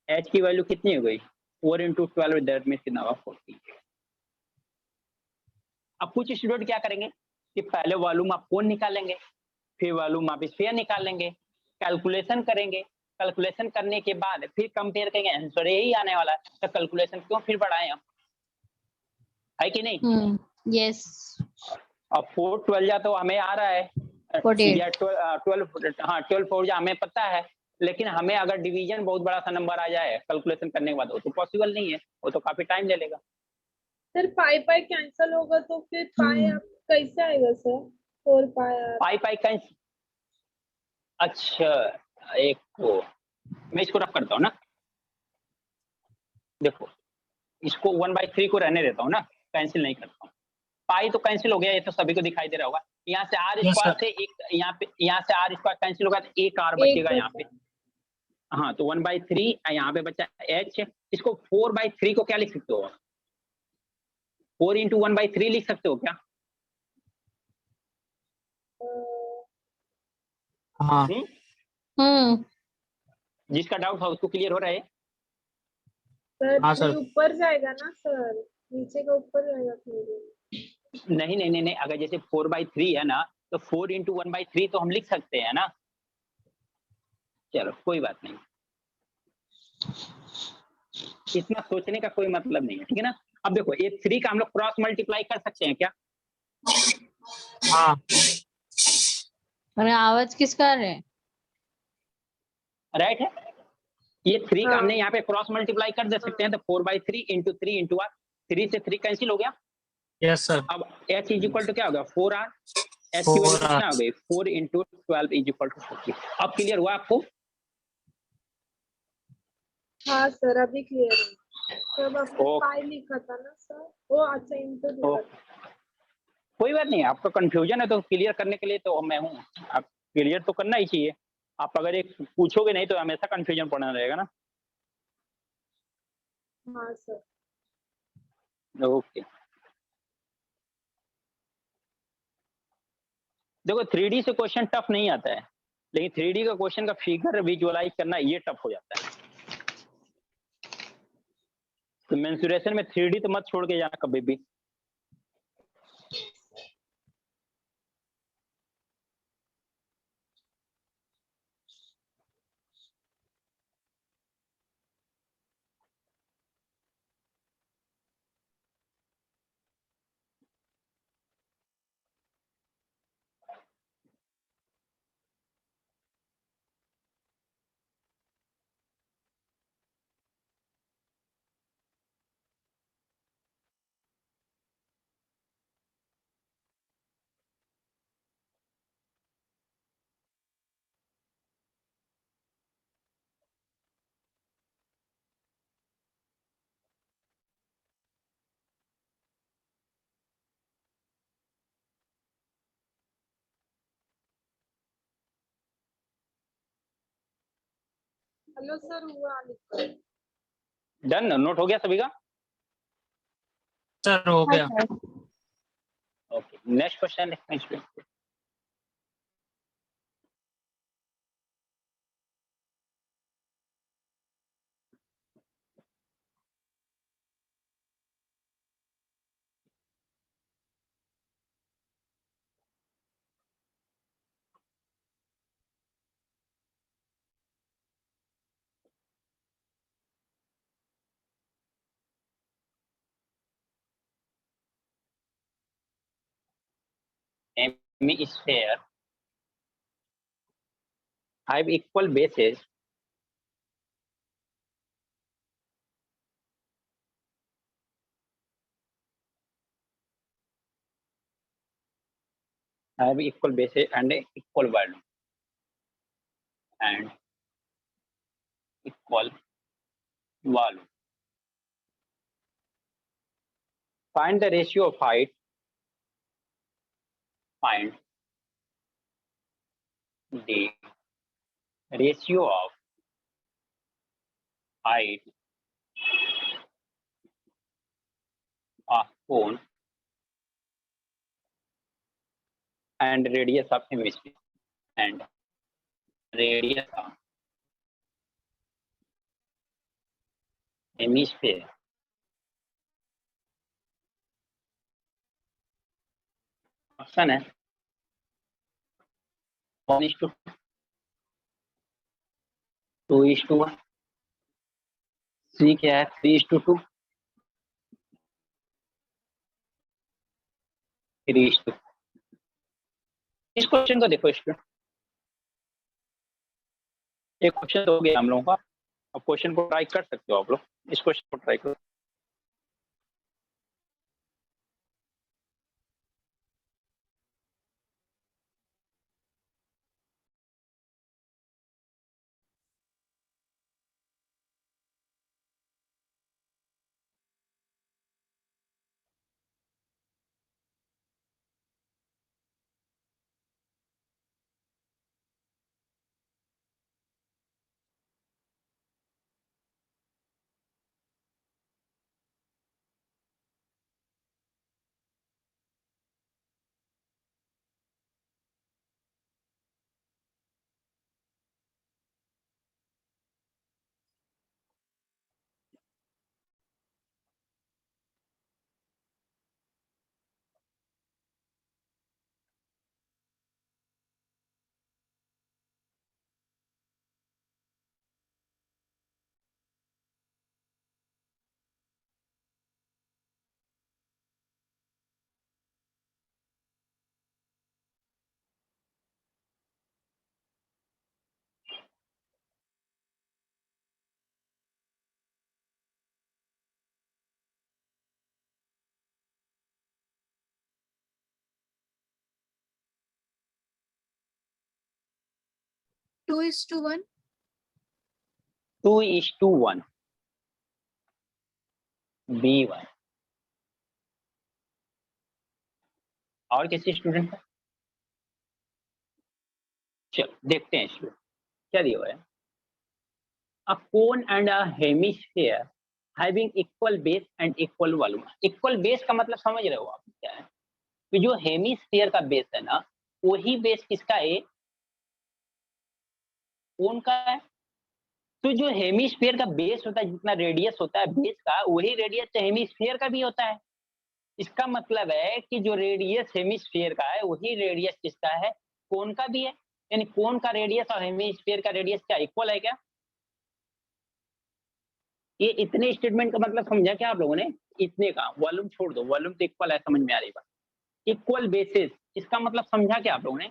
एच की वैल्यू कितनी हो गई? 4 इंटू 12 दैट मीन्स कितना होगा 40। अब कुछ स्टूडेंट क्या करेंगे कि पहले वॉल्यूम ऑफ कोन निकालेंगे, फिर वॉल्यूम ऑफ स्फीयर निकालेंगे, कैलकुलेशन करेंगे, कैलकुलेशन करने के बाद फिर कंपेयर करेंगे, आंसर यही आने वाला है, तो कैलकुलेशन क्यों फिर बढ़ाएं हम, है कि नहीं? यस। अब 4 12 तो हमें आ रहा है, 48 या 12 हाँ 12 4 हमें पता है, लेकिन हमें अगर डिवीजन बहुत बड़ा सा नंबर आ जाए कैलकुलेशन करने के बाद, वो तो पॉसिबल नहीं है, वो तो काफी टाइम ले लेगा। सर पाई पाई कैंसिल होगा तो फिर पाई आप कैसे आएगा sir? 4 pi r. Pi pi cancel, अच्छा एक को मैं इसको रफ करता हूँ ना, देखो इसको 1/3 को रहने देता हूँ ना, कैंसिल नहीं करता हूँ, पाई तो कैंसिल हो गया, ये तो सभी को दिखाई दे रहा होगा, यहाँ से आर Yes, स्क्वायर sir. से एक, यहाँ से आर स्क्वायर कैंसिल होगा तो एक आर बचेगा यहाँ पे, हाँ तो 1/3 यहाँ पे बचा एच, इसको 4/3 को क्या लिख सकते हो? 4 इंटू 1/3 लिख सकते हो क्या? हाँ जिसका डाउट हो उसको क्लियर हो रहा है? सर हाँ, थ्री सर. ऊपर जाएगा ना सर, नीचे का ऊपर जाएगा थ्री। नहीं नहीं नहीं नहीं, अगर जैसे 4/3 है ना तो 4 इंटू 1/3 तो हम लिख सकते हैं ना, चलो कोई बात नहीं, इतना सोचने का कोई मतलब नहीं है, ठीक है ना। अब देखो ये 3 का हम लोग क्रॉस मल्टीप्लाई कर सकते हैं क्या? हाँ मैंने आवाज किसका आ रहे हैं? राइट है, ये 3 का हाँ। हमने यहाँ पे क्रॉस मल्टीप्लाई कर दे सकते हैं, तो 4/3 इंटू 3 इंटू आर, 3 से 3 कैंसिल हो गया, यस सर। अब एच इज इक्वल टू क्या होगा 4r, एच की वैल्यू 4R. कितना हो गई 4 इंटू 12 इज इक्वल टू 40। अब क्लियर हुआ आपको? हाँ सर अभी क्लियर है। तब आपने ओके। पाई लिखा था ना सर, वो अच्छा इंटू लिखा था। कोई बात नहीं, आपका कंफ्यूजन है तो क्लियर करने के लिए तो मैं हूँ, आप क्लियर तो करना ही चाहिए, आप अगर एक पूछोगे नहीं तो हमेशा कंफ्यूजन पड़ना रहेगा ना। हाँ सर। ओके देखो 3D से क्वेश्चन टफ नहीं आता है, लेकिन 3D का क्वेश्चन का फिगर विजुअलाइज करना ये टफ हो जाता है। तो मेंसुरेशन में 3D तो मत छोड़ के जाना कभी भी। हेलो सर, हुआ लिखो। डन, नोट हो गया सभी का? सर हो गया। ओके, नेक्स्ट क्वेश्चन देखते हैं। Hemisphere have equal bases and equal volume and equal volume. Find the ratio of height. Find the ratio of height of cone and radius of hemisphere and radius of hemisphere. Option है 1:2, 2:1, सी क्या है 3:2, 3:2। इस question को देखो student, एक question तो हो गया हम लोगों का। अब क्वेश्चन को ट्राई कर सकते हो आप लोग, इस क्वेश्चन को ट्राई करो। Two is to one. 2:1 B1। और किसी स्टूडेंट का? चलो देखते हैं स्टूडेंट क्या दिया हुआ है। A cone and a hemisphere having equal base and equal volume। Equal base का मतलब समझ रहे हो आप क्या है? तो जो हेमिस्फीयर का बेस है ना, वही बेस किसका है? कोन का है। तो जो हेमिस्फीयर का बेस होता है, जितना रेडियस होता है बेस का, वही रेडियस हेमिस्फीयर का भी होता है। इसका मतलब है कि जो रेडियस हेमिस्फीयर का है वही रेडियस किसका है, कोन का भी है। यानी कोन का रेडियस और हेमिस्फीयर का रेडियस क्या इक्वल है क्या? ये इतने स्टेटमेंट का मतलब समझा क्या आप लोगों ने? इतने का वॉल्यूम छोड़ दो, वॉल्यूम तो इक्वल है, समझ में आ रही बात। इक्वल बेसिस, इसका मतलब समझा क्या आप लोगों ने?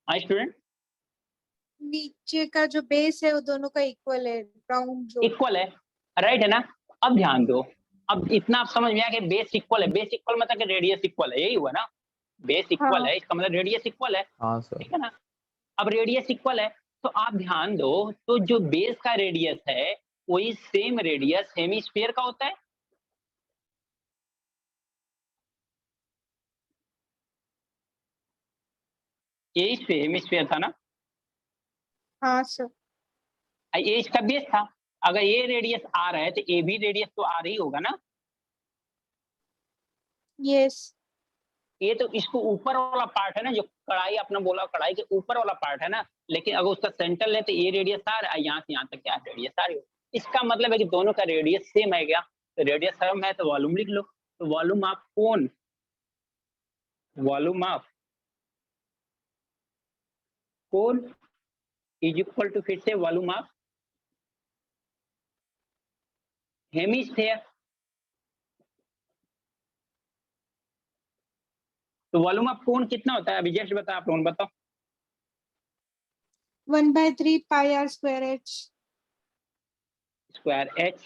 हाँ स्टूडेंट, नीचे का जो बेस है वो दोनों का इक्वल है, राउंड जो इक्वल है, राइट है ना। अब ध्यान दो, अब इतना आप समझ में आ कि बेस इक्वल है। बेस इक्वल मतलब कि रेडियस इक्वल है, यही हुआ ना। बेस इक्वल हाँ है, इसका मतलब रेडियस इक्वल है, हाँ सर। ठीक है ना। अब रेडियस इक्वल है तो आप ध्यान दो, तो जो बेस का रेडियस है वही सेम रेडियस हेमिस्फीयर का होता है। ये हेमिस्फीयर था ना, हाँ सर। ये इसका बेस था। अगर ये रेडियस आर है तो ये भी रेडियस तो आर ही होगा ना। यस। ये तो इसको ऊपर वाला पार्ट है ना, जो कढ़ाई अपना बोला, कढ़ाई के ऊपर वाला पार्ट है ना। लेकिन अगर उसका सेंटर ले तो ये रेडियस आर है, यहाँ से यहाँ तक क्या रेडियस आर है। इसका मतलब है कि दोनों का रेडियस सेम है क्या? तो रेडियस सेम है तो वॉल्यूम लिख लो। तो volume of cone, volume of cone is equal to, फिर से वॉल्यूम ऑफ हेमिस्फीयर। तो वॉल्यूम ऑफ कोन कितना होता है अभी जस्ट बता, आप लोगों ने बताओ। 1/3 pi are square H. Square H,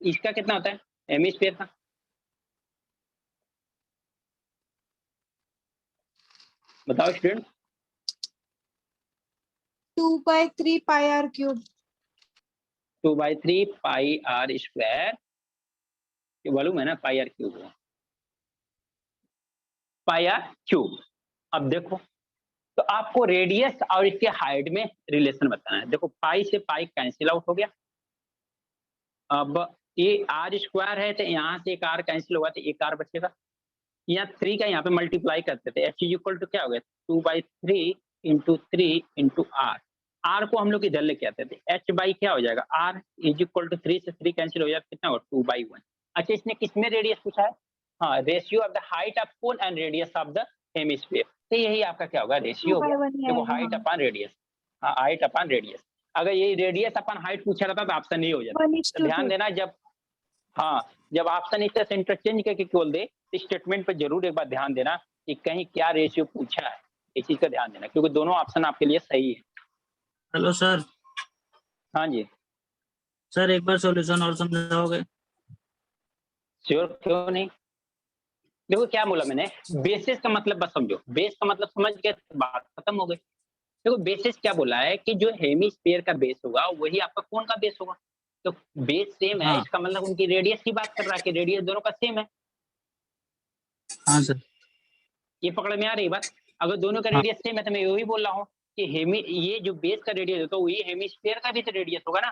इसका कितना होता है हेमिस्फीयर का? बताओ student. 2/3 pi are cube. 2/3 pi are square, volume है ना, पाई आर क्यूब है, पाई आर क्यूब। अब देखो, तो आपको रेडियस और इसके हाइट में रिलेशन बताना है। देखो पाई से पाई कैंसिल आउट हो गया। अब ये आर स्क्वायर है तो यहाँ से एक आर कैंसिल होगा तो एक आर बचेगा। यहाँ 3 का यहाँ पे मल्टीप्लाई करते थे, एच इज इक्वल टू क्या हो गया, 2/3 इंटू 3 इंटू आर। आर को हम लोग इधर लेके आते थे, एच बाई क्या हो जाएगा, आर इज इक्वल टू 3 से 3 कैंसिल हो जाएगा, कितना होगा 2/1। अच्छा, इसने किसमें रेडियस पूछा है? हाँ, ratio of the height of cone and radius of the hemisphere. तो यही आपका क्या होगा, रेशियो हो गया। 2/1 ही देखो आएगा, हाइट हाँ। अपॉन रेडियस, हाँ हाइट अपॉन रेडियस। अगर ये रेडियस अपॉन हाइट पूछा रहता तो ऑप्शन नहीं हो जाता। 1:2 तो ध्यान देना, जब हाँ, जब ऑप्शन इस तरह से इंटरचेंज करके खोल दे, स्टेटमेंट पर जरूर एक बार ध्यान देना कि कहीं क्या रेशियो पूछा है, इस चीज का ध्यान देना, क्योंकि दोनों ऑप्शन आपके लिए सही है। Hello sir. हाँ जी, सर एक बार सॉल्यूशन और समझाओगे? श्योर, क्यों नहीं। देखो क्या बोला मैंने, बेसिस का मतलब बस समझो, बेस का मतलब समझ के बात खत्म हो गई। देखो बेसिस क्या बोला है कि जो हेमिस्फीयर का बेस होगा वही आपका कोन का बेस होगा। तो बेस सेम है, हाँ इसका मतलब उनकी रेडियस की बात कर रहा है कि रेडियस दोनों का सेम है। हाँ सर। ये पकड़ में आ रही बात। अगर दोनों का हाँ रेडियस सेम है तो मैं वही बोल रहा हूँ कि हेमी, ये जो बेस का रेडियस है तो वही हेमिस्फीयर का भी तो रेडियस होगा ना।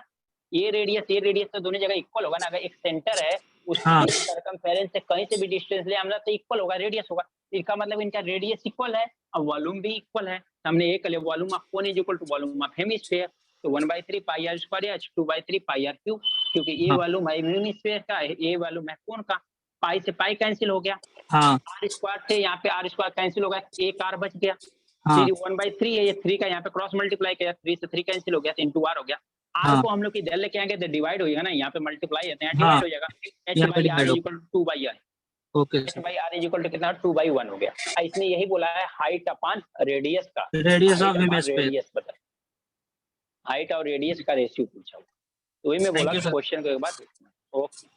ये रेडियस तो दोनों जगह इक्वल होगा ना। अगर एक सेंटर है, हाँ उसकी सरकमफेरेंस से कहीं से भी डिस्टेंस ले हमला तो इक्वल होगा, रेडियस होगा। इसका मतलब इनका रेडियस इक्वल है और वॉल्यूम भी इक्वल है। हमने ये कर लिया, volume of cone is equal to volume of hemisphere. तो 1/3 pi are square H, 2/3 pi are cube, क्योंकि ये हाँ वॉल्यूम है हेमिस्फीयर का, ये वॉल्यूम है कोन का। पाई से पाई कैंसिल हो गया, हाँ आर स्क्वायर थे, यहाँ पे आर स्क्वायर कैंसिल हो गया, एक आर बच गया। हाँ फिर 1/3 है, ये 3 का यहाँ पे क्रॉस मल्टीप्लाई किया, 3 से 3 कैंसिल हो गया, इंटू आर हो गया। आर हाँ को हम लोग इधर लेके आएंगे तो डिवाइड हो जाएगा ना, यहाँ पे मल्टीप्लाई है तो यहाँ हाँ, डिवाइड हो जाएगा। एच यहाँ पे बाई आर डिवाइड इज हो। Equal to 2/r, okay h sir. By r is equal to कितना, 2/1 हो गया। इसने यही बोला है हाइट अपॉन रेडियस का, radius height of upon hemisphere. Radius बता, हाइट और रेडियस का रेशियो पूछा हुआ। तो वही मैं बोला थैंक यू कि सर। क्वेश्चन को एक बार देखना। ओके।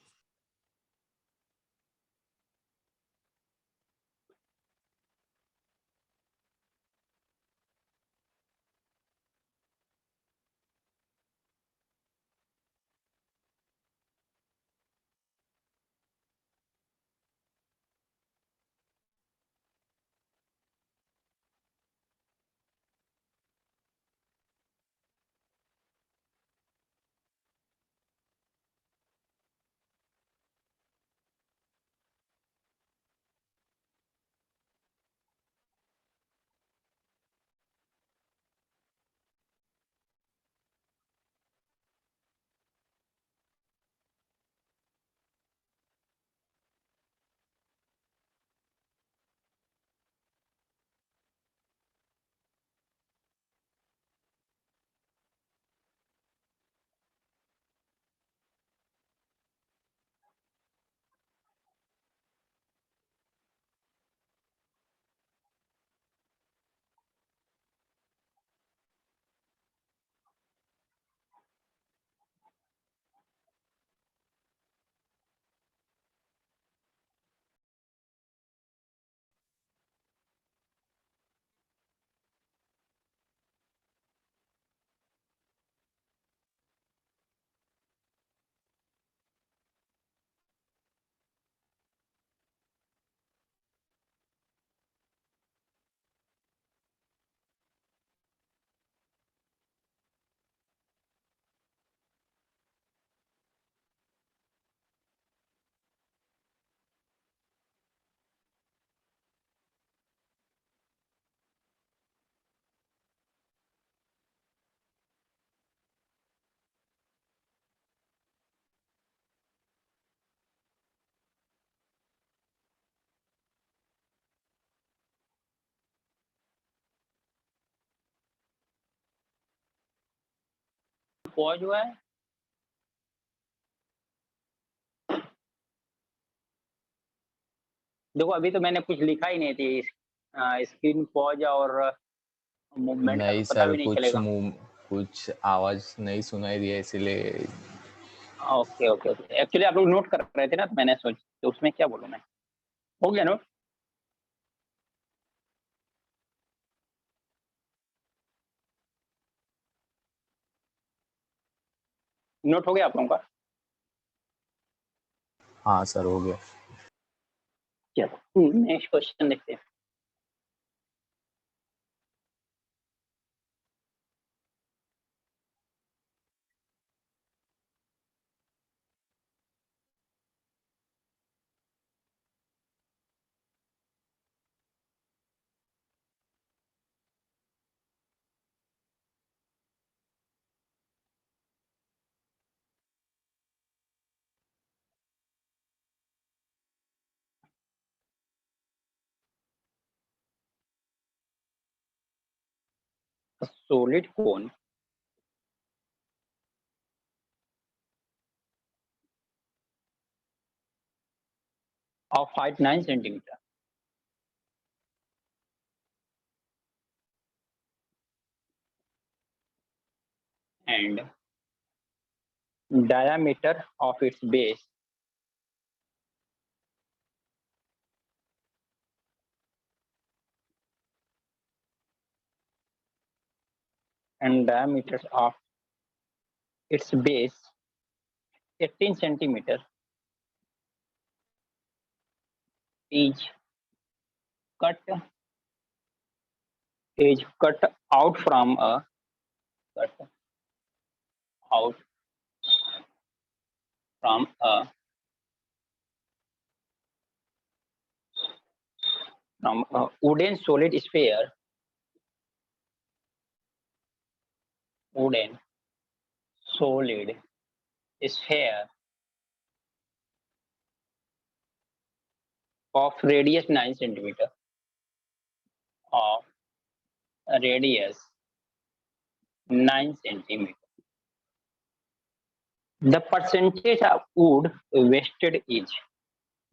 पॉज हुआ है। देखो अभी तो मैंने कुछ लिखा ही नहीं थी, स्क्रीन पॉज और मूवमेंट का नहीं तो पता सर, भी नहीं चलेगा। कुछ आवाज नहीं सुनाई दिया इसीलिए। ओके ओके ओके, एक्चुअली आप लोग नोट कर रहे थे ना, तो मैंने सोचा तो उसमें क्या बोलूं मैं। हो गया नोट? नोट हो गया आप लोगों का? हाँ सर, हो गया। चलो नेक्स्ट क्वेश्चन देखते हैं। solid cone of height 9 centimeter and diameter of its base and diameter of its base 18 centimeter is cut out from a cut out from a wooden solid sphere wooden solid sphere of radius 9 centimeter of radius 9 centimeter. The percentage of wood wasted is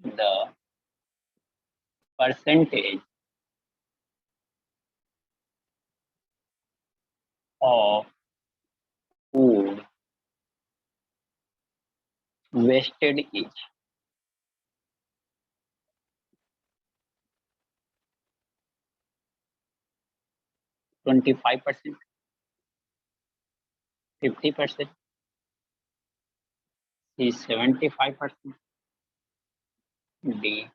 the percentage of wood wasted is 25%, 50%, C 75%, D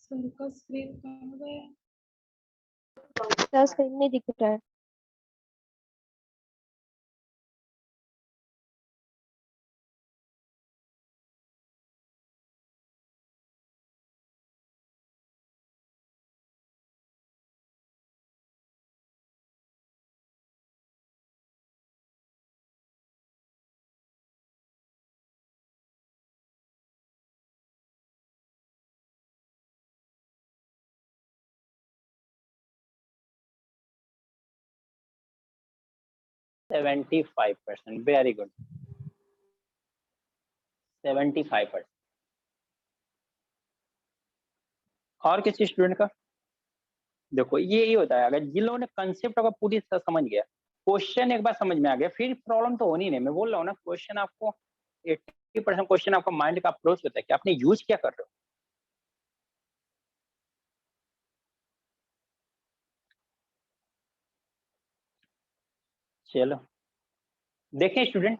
sir का screen कहाँ गया? Sir screen नहीं दिख रहा है।75%. Very good. 75%. और किसी student का? देखो ये ही होता है, अगर जिन लोगों ने कंसेप्ट अगर पूरी तरह समझ गया, क्वेश्चन एक बार समझ में आ गया, फिर प्रॉब्लम तो होनी नहीं। मैं बोल रहा हूँ ना, क्वेश्चन आपको 80% क्वेश्चन आपका माइंड का अप्रोच होता है कि आपने यूज क्या कर रहे हो। चलो देखें स्टूडेंट,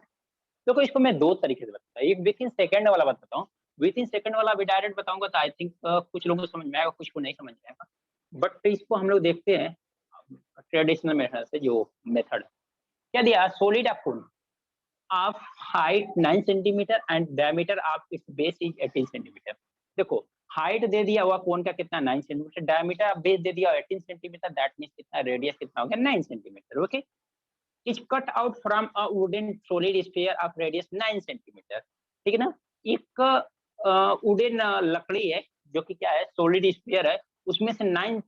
देखो इसको मैं दो तरीके से बताता हूँ। एक विद इन सेकेंड वाला बताता हूँ। विद इन सेकेंड वाला भी डायरेक्ट बताऊंगा तो आई थिंक कुछ लोगों को समझ में आएगा, कुछ को नहीं समझ में आएगा। बट इसको हम लोग देखते हैं ट्रेडिशनल मेथड से। जो मेथड क्या दिया, solid of height 9 centimetre and diameter of its base is 18 centimetre. देखो हाइट दे दिया हुआ कोन का कितना 9 सेंटीमीटर, डायमीटर ऑफ बेस दे दिया 18 सेंटीमीटर, दैट मींस कितना रेडियस कितना हो गया 9 centimetre. Okay, is cut out from a wooden solid sphere of radius 9 centimetre. ठीक है ना, एक वुडन लकड़ी है जो कि क्या है सॉलिड स्फीयर है, उसमें से 9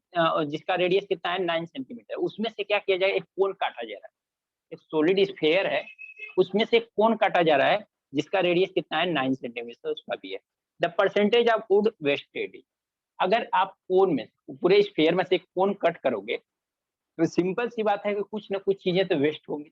जिसका रेडियस कितना है 9 सेंटीमीटर, उसमें से क्या किया जाएगा एक कोन काटा जा रहा है। एक सॉलिड स्फीयर है उसमें से एक कोन काटा जा रहा है जिसका रेडियस कितना है 9 सेंटीमीटर, उसका भी है। The percentage of wood wasted, अगर आप कोन में पूरे स्फीयर में से एक कोन कट करोगे तो सिंपल सी बात है कि कुछ ना कुछ चीजें तो वेस्ट होंगी।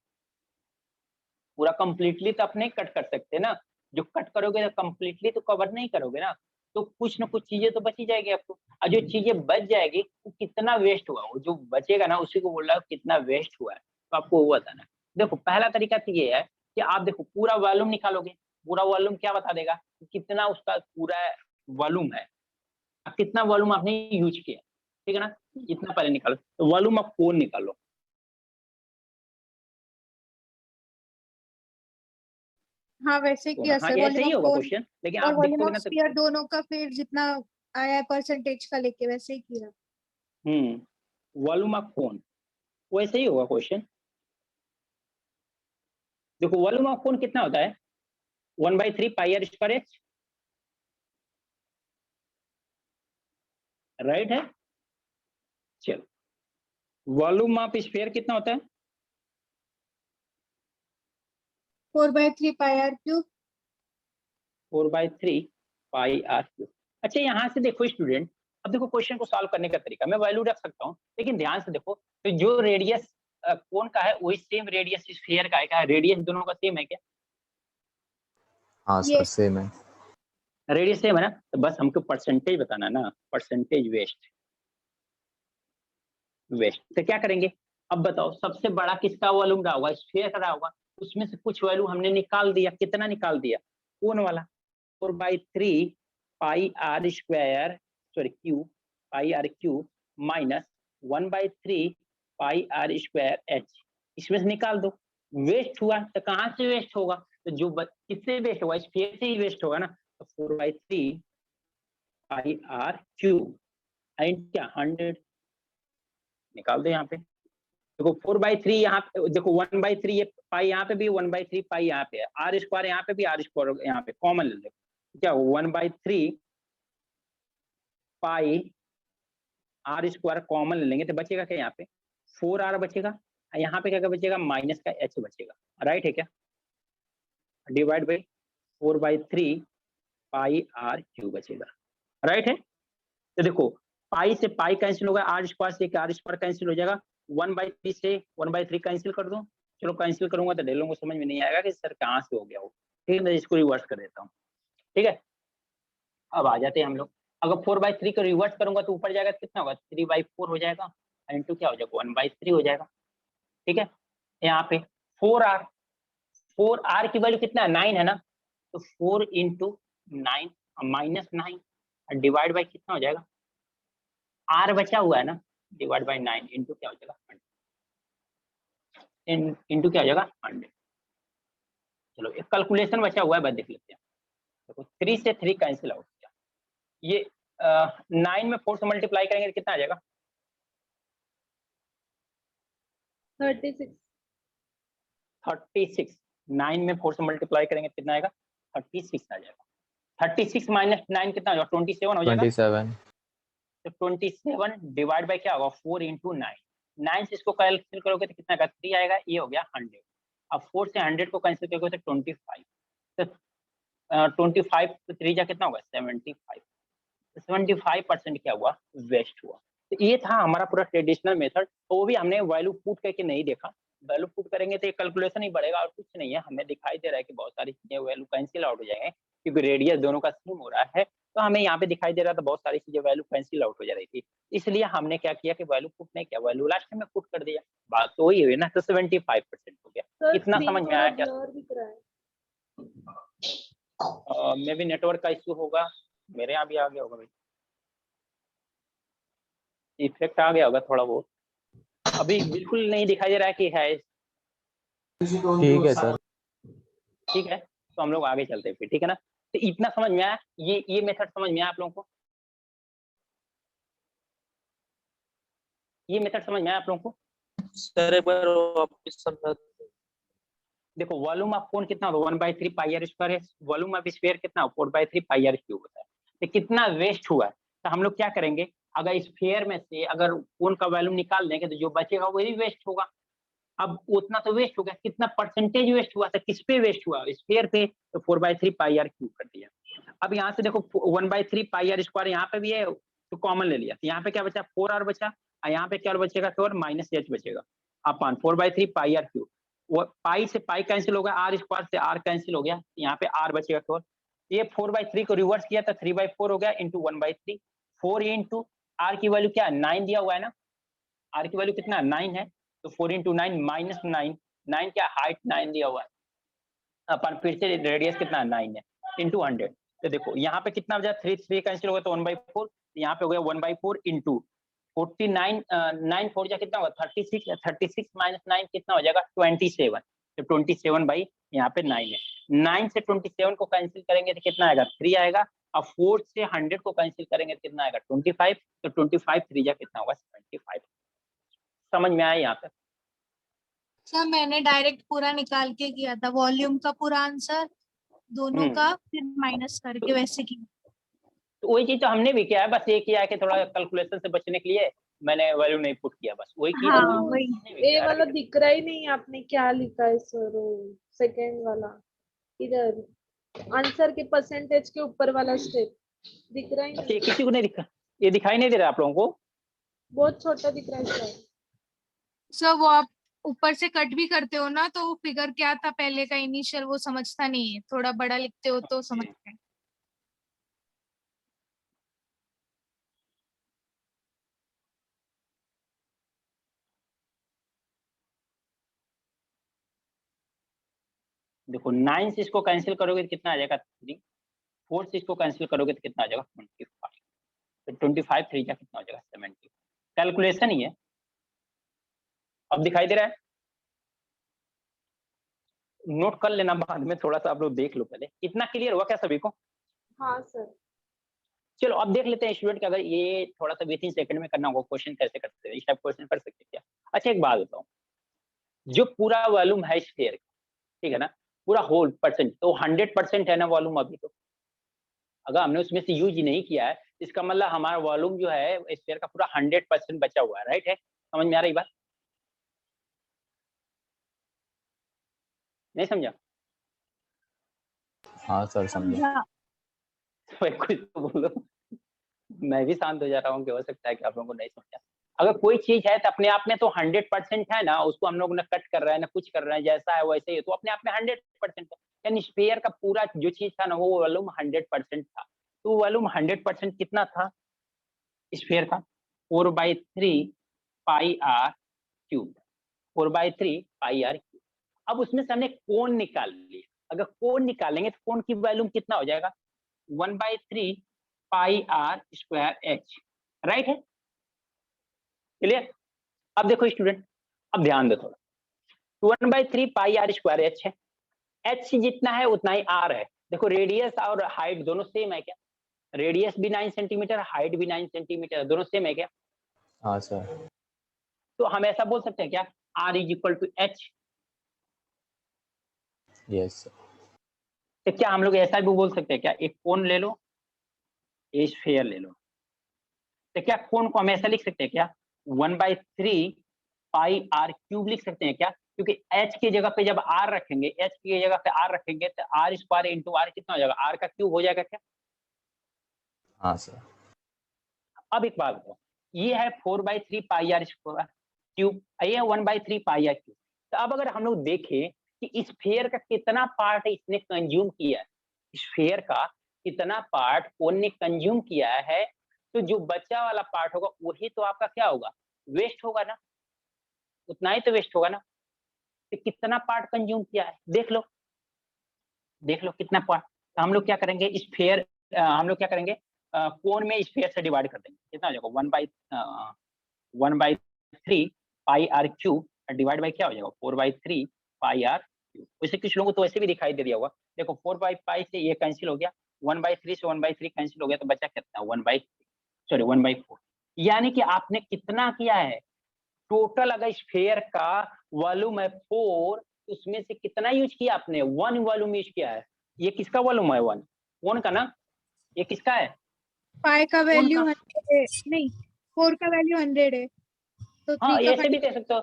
पूरा कंप्लीटली तो आप नहीं कट कर सकते ना, जो कट करोगे तो कंप्लीटली तो कवर नहीं करोगे ना, तो कुछ ना कुछ चीजें तो बची जाएगी आपको। और जो चीजें बच जाएगी वो कितना वेस्ट हुआ, वो जो बचेगा ना उसी को बोल रहा है कितना वेस्ट हुआ है, तो आपको वो बताना है। देखो पहला तरीका तो ये है कि आप देखो पूरा वॉल्यूम निकालोगे, पूरा वॉल्यूम क्या बता देगा कि कितना उसका पूरा वॉल्यूम है, कितना वॉल्यूम आपने यूज किया। ठीक है ना, इतना पहले निकालो, तो वॉल्यूम ऑफ कोन निकालो। हाँ वैसे तो किया हाँ सर, ये ऐसे वॉल्यूम ही ऑफ होगा कोन क्वेश्चन, लेकिन और आप वॉल्यूम देखोगे ऑफ ना तो स्फीयर दोनों का फिर जितना आया है परसेंटेज का लेके वैसे ही किया। वॉल्यूम ऑफ कोन वैसे ही होगा क्वेश्चन। देखो वॉल्यूम ऑफ कोन कितना होता है 1/3 pi are square H, right है। चलो वॉल्यूम ऑफ स्फीयर कितना होता है 4/3 pi are cube. 4/3 pi are cube. अच्छा यहाँ से देखो स्टूडेंट, अब देखो क्वेश्चन को सॉल्व करने का तरीका मैं वैल्यू रख सकता हूँ, लेकिन ध्यान से देखो तो जो रेडियस कोन का है वही सेम रेडियस स्फीयर का है, क्या रेडियस दोनों का सेम है क्या? हाँ सर Yes. सेम है। रेडियस सेम है ना, तो बस हमको परसेंटेज बताना ना, परसेंटेज वेस्ट। तो क्या करेंगे, अब बताओ सबसे बड़ा किसका वॉल्यूम रहा होगा, स्फीयर का रहा होगा, उसमें से कुछ वैल्यू हमने निकाल दिया, कितना निकाल दिया कोन वाला 4/3 pi are square sorry cube pi are cube minus 1/3 pi are square H, इसमें से निकाल दो। वेस्ट हुआ तो कहाँ से वेस्ट होगा, तो जो किससे वेस्ट होगा स्फीयर से ही वेस्ट होगा ना, तो 4/3 पाई आर क्यूब एंड क्या 100 निकाल दो यहाँ पे। देखो 4/3 यहाँ पे देखो 1/3 ये पाई यहाँ पे भी 1/3 पाई यहाँ पे है, आर स्क्वायर यहाँ पे भी आर स्क्वायर यहाँ पे कॉमन ले लो, क्या 1/3 पाई आर स्क्वायर कॉमन ले लेंगे तो बचेगा क्या यहाँ पे 4r बचेगा, यहाँ पे क्या बचेगा माइनस का h बचेगा, राइट है क्या, divide by 4/3 pi are cube बचेगा, राइट है। तो देखो पाई से पाई कैंसिल होगा, आर स्क्वायर से आर स्क्वायर कैंसिल हो जाएगा, 1/3 से 1/3 कैंसिल कर दो। चलो कैंसिल करूंगा तो डेलों को समझ में नहीं आएगा कि सर कहाँ से हो गया वो, ठीक है मैं इसको रिवर्स कर देता हूँ। ठीक है अब आ जाते हैं हम लोग, अगर 4/3 को रिवर्स करूंगा तो ऊपर जाएगा कितना होगा 3/4 हो जाएगा, इंटू क्या हो जाएगा 1/3 हो जाएगा। ठीक है यहाँ पे 4r की वैल्यू कितना है 9 है ना, तो 4 इंटू 9 माइनस 9 डिवाइड बाई कितना हो जाएगा r बचा हुआ है ना, डिवाइड बाई 9 इंटू क्या हो जाएगा 100 इंटू क्या हो जाएगा 100। चलो एक कैलकुलेशन बचा हुआ है बस देख लेते हैं। देखो 3 से 3 कैंसिल आउट किया, ये 9 में 4 से मल्टीप्लाई करेंगे तो कितना आ जाएगा 36। 9 में 4 से मल्टीप्लाई करेंगे कितना आएगा 36 आ जाएगा। 36 माइनस 9 कितना हो जाएगा 27 हो जाएगा। 27 तो 27 डिवाइड बाय क्या होगा 4 इंटू 9, 9 से इसको कैंसिल करोगे तो कितना आएगा 3 आएगा, ये हो गया 100। अब 4 से 100 को कैंसिल करोगे तो 25, तो 25 तो 3 जा कितना होगा 75, 75% क्या हुआ वेस्ट हुआ। तो ये था हमारा पूरा ट्रेडिशनल मेथड, तो वो भी हमने वैल्यू पुट करके नहीं देखा, वैल्यू पुट करेंगे तो ये कैलकुलेशन ही बढ़ेगा और कुछ नहीं है। हमें दिखाई दे रहा है कि बहुत सारी चीजें वैल्यू कैंसिल आउट हो जाएंगे क्योंकि रेडियस दोनों का सेम हो रहा है, तो हमें यहाँ पे दिखाई दे रहा था बहुत सारी चीजें वैल्यू कैंसिल आउट हो जा रही थी, इसलिए हमने क्या किया कि वैल्यू पुट नहीं किया, वैल्यू लास्ट में पुट कर दिया, बात तो वही हुई ना। तो 75% हो गया। इतना समझ में आया क्या? मे भी नेटवर्क का इश्यू होगा, मेरे यहाँ भी आ गया होगा भाई, इफेक्ट आ गया होगा थोड़ा बहुत, अभी बिल्कुल नहीं दिखाई दे रहा है कि है। ठीक है सर। ठीक है तो हम लोग आगे चलते हैं फिर, ठीक है ना। तो इतना समझ में आया, ये मेथड समझ में आया आप लोगों को? ये मेथड समझ में आया आप लोगों को? सर एक बार वापस समझा दो। देखो वॉल्यूम ऑफ कोन कितना होगा 1/3 पाई आर स्क्वायर है, वॉल्यूम ऑफ स्फीयर कितना 4/3 पाई आर क्यूब होता है। तो कितना वेस्ट हुआ है, तो हम लोग क्या करेंगे, अगर स्फीयर में से अगर कोन का वॉल्यूम निकाल देंगे तो जो बचेगा वही वेस्ट होगा। अब उतना तो वेस्ट हो गया, कितना परसेंटेज वेस्ट हुआ, तो किस पे वेस्ट हुआ, स्फीयर पे, तो 4/3 पाई आर क्यूब कर दिया। अब यहाँ से देखो 1/3 पाई आर स्क्वायर यहाँ पे भी है तो कॉमन ले लिया, तो यहाँ पे क्या बचा 4r बचा, और यहाँ पे क्या बचेगा केवल -h बचेगा अपन 4/3 पाई आर क्यूब। वो पाई से पाई कैंसिल हो गया, आर स्क्वायर से आर कैंसिल हो गया, यहाँ पे आर बचेगा केवल। ये 4/3 को रिवर्स किया तो 3/4 हो गया इंटू 1/3, 4 इंटू आर की वैल्यू क्या 9 दिया हुआ है ना, आर की वैल्यू कितना 9 है, तो 4 इंटू 9 -9, 9 क्या हाइट 9 दिया हुआ है, अपन फिर से रेडियस कितना 9 है इंटू 100। तो देखो यहाँ पे कितना बचा 3 कैंसिल हो गया तो 1/4, यहाँ पे हो गया 1/4 इंटू 49, 9 4 जा कितना होगा 36, 36 माइनस 9 कितना हो जाएगा 27, तो 27 बाई यहाँ पे 9 है, 9 से 27 को कैंसिल करेंगे तो कितना आएगा 3 आएगा, और 4 से 100 को कैंसिल करेंगे तो कितना आएगा 25, तो 25 3 जा कितना होगा 75। समझ में आया यहाँ पे? सर मैंने डायरेक्ट पूरा निकाल के किया था, वॉल्यूम का पूरा आंसर दोनों का, फिर माइनस करके वैसे किया। तो वही चीज तो हमने भी किया है, बस ये किया है कि थोड़ा कैलकुलेशन से बचने के लिए मैंने वैल्यू नहीं पुट किया, बस वही किया। हाँ, वही। ए वाला दिख रहा ही नहीं, आपने क्या लिखा है सर, सेकेंड वाला इधर आंसर के परसेंटेज के ऊपर वाला स्टेप दिख रहा ही अच्छा नहीं, ये किसी को नहीं दिखा, ये दिखाई नहीं दे रहा आप लोगों को? बहुत छोटा दिख रहा है सर। सर वो आप ऊपर से कट भी करते हो ना, तो फिगर क्या था पहले का इनिशियल वो समझता नहीं है, थोड़ा बड़ा लिखते हो तो समझते हैं। देखो 9 से इसको कैंसिल करोगे तो कितना आ जाएगा 3, 4 से इसको कैंसिल करोगे तो कितना आ जाएगा 25, तो 25 3 जा कितना हो जाएगा 70। कैलकुलेशन ही है। अब दिखाई दे रहा है, नोट कर लेना बाद में, थोड़ा सा आप लोग देख लो पहले। इतना क्लियर हुआ क्या सभी को? हाँ सर। चलो अब देख लेते हैं स्टूडेंट का, अगर ये थोड़ा सा विथिन सेकंड में करना होगा क्वेश्चन कैसे करते हैं, इस टाइप क्वेश्चन कर सकते हैं क्या? अच्छा एक बात बताओ, जो पूरा वॉल्यूम है स्फीयर, ठीक है ना, पूरा होल परसेंट, तो 100% है ना वॉल्यूम अभी, तो अगर हमने उसमें से यूज नहीं किया है इसका मतलब हमारा वॉल्यूम जो है स्फीयर का पूरा 100% बचा हुआ है, राइट है? समझ में आ रही बात? नहीं समझा? हाँ सर समझा। कुछ तो बोलो, मैं भी शांत हो जा रहा हूँ कि हो सकता है कि आप लोगों को नहीं समझा। अगर कोई चीज है तो अपने आप में तो 100% है ना, उसको हम लोग ना कट कर रहे हैं ना कुछ कर रहे हैं, जैसा है वैसे ही, तो अपने आप में 100% है। यानी स्फीयर का पूरा जो चीज था ना वो वॉल्यूम 100% था, तो वॉल्यूम 100% कितना था स्फीयर का 4/3 pi are cube, 4/3 pi are cube. अब उसमें से हमने कोण निकाल लिया, अगर कोण निकालेंगे तो कोण की वॉल्यूम कितना हो जाएगा 1/3 pi are square H, right है? क्लियर? अब देखो स्टूडेंट, अब ध्यान दो थोड़ा, 1/3 पाई आर स्क्वायर एच है, एच जितना है उतना ही आर है। देखो रेडियस और हाइट दोनों सेम है क्या? रेडियस भी 9 सेंटीमीटर, हाइट भी 9 सेंटीमीटर, दोनों सेम है क्या? हाँ सर। तो हम ऐसा बोल सकते हैं क्या R is equal to h? Yes sir. तो क्या हम लोग ऐसा भी बोल सकते हैं क्या, एक कोण ले लो, एक स्फीयर ले लो, तो क्या कोण को हम ऐसा लिख सकते हैं क्या 1/3 पाई आर क्यूब लिख सकते हैं क्या? क्योंकि h की जगह पे जब r रखेंगे, h की जगह पे r रखेंगे तो r स्क्वायर इंटू r कितना हो जाएगा, r का क्यूब हो जाएगा क्या? हाँ सर। अब एक बात बताओ, ये है 4/3 पाई आर स्क्वायर क्यूब, ये है 1/3 पाई आर क्यूब। तो अब अगर हम लोग देखें कि स्फीयर का कितना पार्ट इसने कंज्यूम किया है, स्फीयर का कितना पार्ट कोण ने कंज्यूम किया है, तो जो बचा वाला पार्ट होगा वही तो आपका क्या होगा, वेस्ट होगा ना, उतना ही तो वेस्ट होगा ना। तो कितना पार्ट कंज्यूम किया है देख लो, देख लो कितना पार्ट। तो हम लोग क्या करेंगे स्फीयर, हम लोग क्या करेंगे कोण में स्फीयर से डिवाइड कर देंगे, कितना हो जाएगा 1/3 pi are cube divide by क्या हो जाएगा 4/3 पाई आर क्यूब। वैसे कुछ लोगों को तो वैसे भी दिखाई दे दिया होगा, देखो 4/पाई से ये कैंसिल हो गया, 1/3 से 1/3 कैंसिल हो गया, तो बचा कितना 1/4, यानी कि आपने कितना किया है टोटल अगर स्फीयर का वॉल्यूम है 4, उसमें से कितना यूज किया आपने? 1 वॉल्यूम यूज किया है। ये किसका वॉल्यूम है? 1 का ना? ये किसका है? पाई का वैल्यू का? 100 है, नहीं 4 का वैल्यू 100 है, तो 3 हाँ, का ऐसे भी कह सकते हो।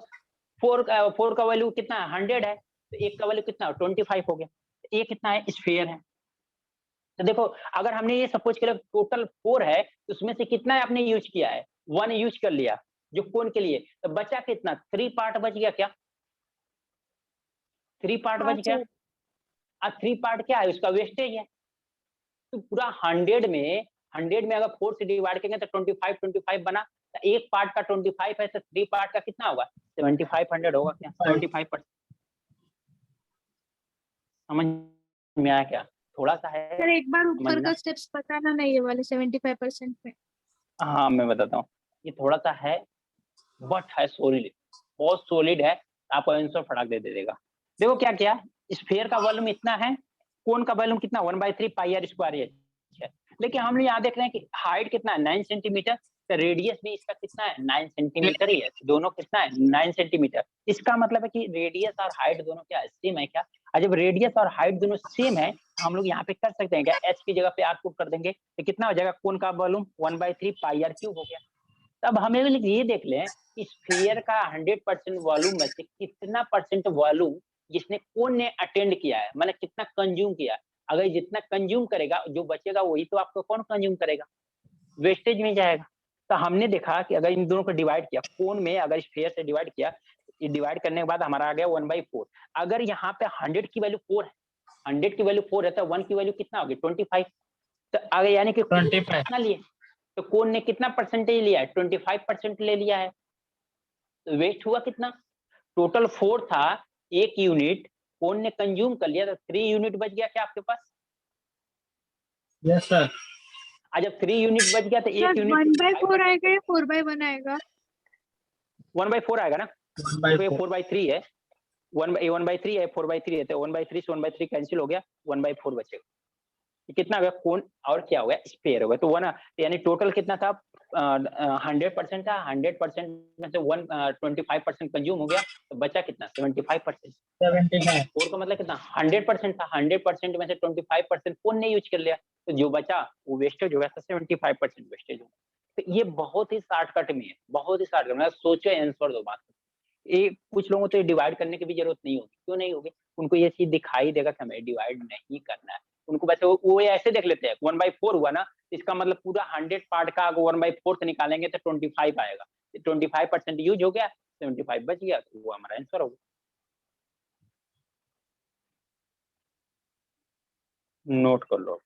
4 का वैल्यू कितना है? 100 है, तो 1 का वैल्यू कितना? 25 हो गया। ये कितना है? स्फीयर है। तो देखो, अगर हमने ये सपोज किया टोटल 4 है, तो उसमें से कितना आपने यूज किया है? 1 यूज कर लिया जो कोन के लिए, तो बचा कितना? 3 पार्ट बच गया क्या? 3 पार्ट बच गया। अब 3 पार्ट क्या है? उसका वेस्टेज है। तो पूरा 100 में अगर 4 से डिवाइड करेंगे तो 25 बना, तो एक पार्ट का 25 है, तो 3 पार्ट का कितना होगा? 7500 होगा क्या? 75%। समझ में आया क्या? थोड़ा सा है सर एक बार ऊपर समझना। का स्टेप्स बताना ना, ये वाले 75% में। हाँ, मैं बताता हूँ। ये थोड़ा सा है, बट है सॉलिड, बहुत सॉलिड है। आपको आंसर फटाक दे देगा। देखो क्या किया, स्फीयर का वॉल्यूम इतना है, कोन का वॉल्यूम कितना? 1/3 पाई आर स्क्वायर है। लेकिन हम यहाँ देख रहे हैं कि हाइट कितना है? 9 सेंटीमीटर, तो रेडियस भी इसका कितना है? 9 सेंटीमीटर ही है। दोनों कितना है? 9 सेंटीमीटर। इसका मतलब है कि रेडियस और हाइट दोनों क्या है? सेम है क्या? और जब रेडियस और हाइट दोनों सेम है, हम लोग यहाँ पे कर सकते हैं क्या? एच की जगह पे आर पुट कर देंगे, तो कितना हो जाएगा? कोन का वॉल्यूम 1/3 पाई आर क्यूब हो गया। तब हमें ये देख लें, स्फीयर का 100% वॉल्यूम में से कितना परसेंट वॉल्यूम जिसने कोन ने अटेंड किया है, मतलब कितना कंज्यूम किया है। अगर जितना कंज्यूम करेगा, जो बचेगा वही तो आपको कौन कंज्यूम करेगा? वेस्टेज में जाएगा। तो हमने देखा कि अगर इन दोनों को डिवाइड किया, कोन में अगर स्फीयर से डिवाइड किया, डिवाइड करने के बाद हमारा आ गया 1/4। अगर यहाँ पे 100 की वैल्यू 4 है, 100 की वैल्यू 4 है, तो 1 की वैल्यू कितना होगी? 25। तो अगर यानी कि 25 कितना लिए, तो कोन ने कितना परसेंटेज लिया है? 25% ले लिया है। तो वेस्ट हुआ कितना? टोटल 4 था, 1 यूनिट कोन ने कंज्यूम कर लिया, तो 3 यूनिट बच गया क्या आपके पास? Yes sir. जब 3 यूनिट बच गया तो 1 यूनिट 1/4 आएगा या 4/1 आएगा? 1/4 आएगा ना, क्योंकि 4/3 है। 1/3 है, 4/3 है, तो 1/3 से 1/3 कैंसिल हो गया, 1/4 बचेगा। कितना हो गया? कोन और क्या हो गया? स्फीयर हो गया। तो 1 यानी टोटल कितना था? 100% था, 100% में से 25% कंज्यूम हो गया, तो बचा कितना? 75%। 75 4 का मतलब कितना? 100% था, 100% में से 25% कोन ने यूज कर लिया, तो जो बचा वो वेस्टेज हो गया, तो 75% वेस्टेज हो गया। तो ये बहुत ही शॉर्टकट में है, बहुत ही शॉर्टकट में। सोचो आंसर दो बात। ये कुछ लोगों को डिवाइड करने की भी जरूरत नहीं होगी। क्यों नहीं होगी? उनको ये चीज दिखाई देगा कि हमें डिवाइड नहीं करना है। उनको वैसे वो ऐसे देख लेते हैं, 1/4 हुआ ना, इसका मतलब पूरा 100 पार्ट का अगर 1/4 निकालेंगे तो 25 आएगा। 25% यूज हो गया, 75 बच गया, तो वो हमारा आंसर होगा। नोट कर लो।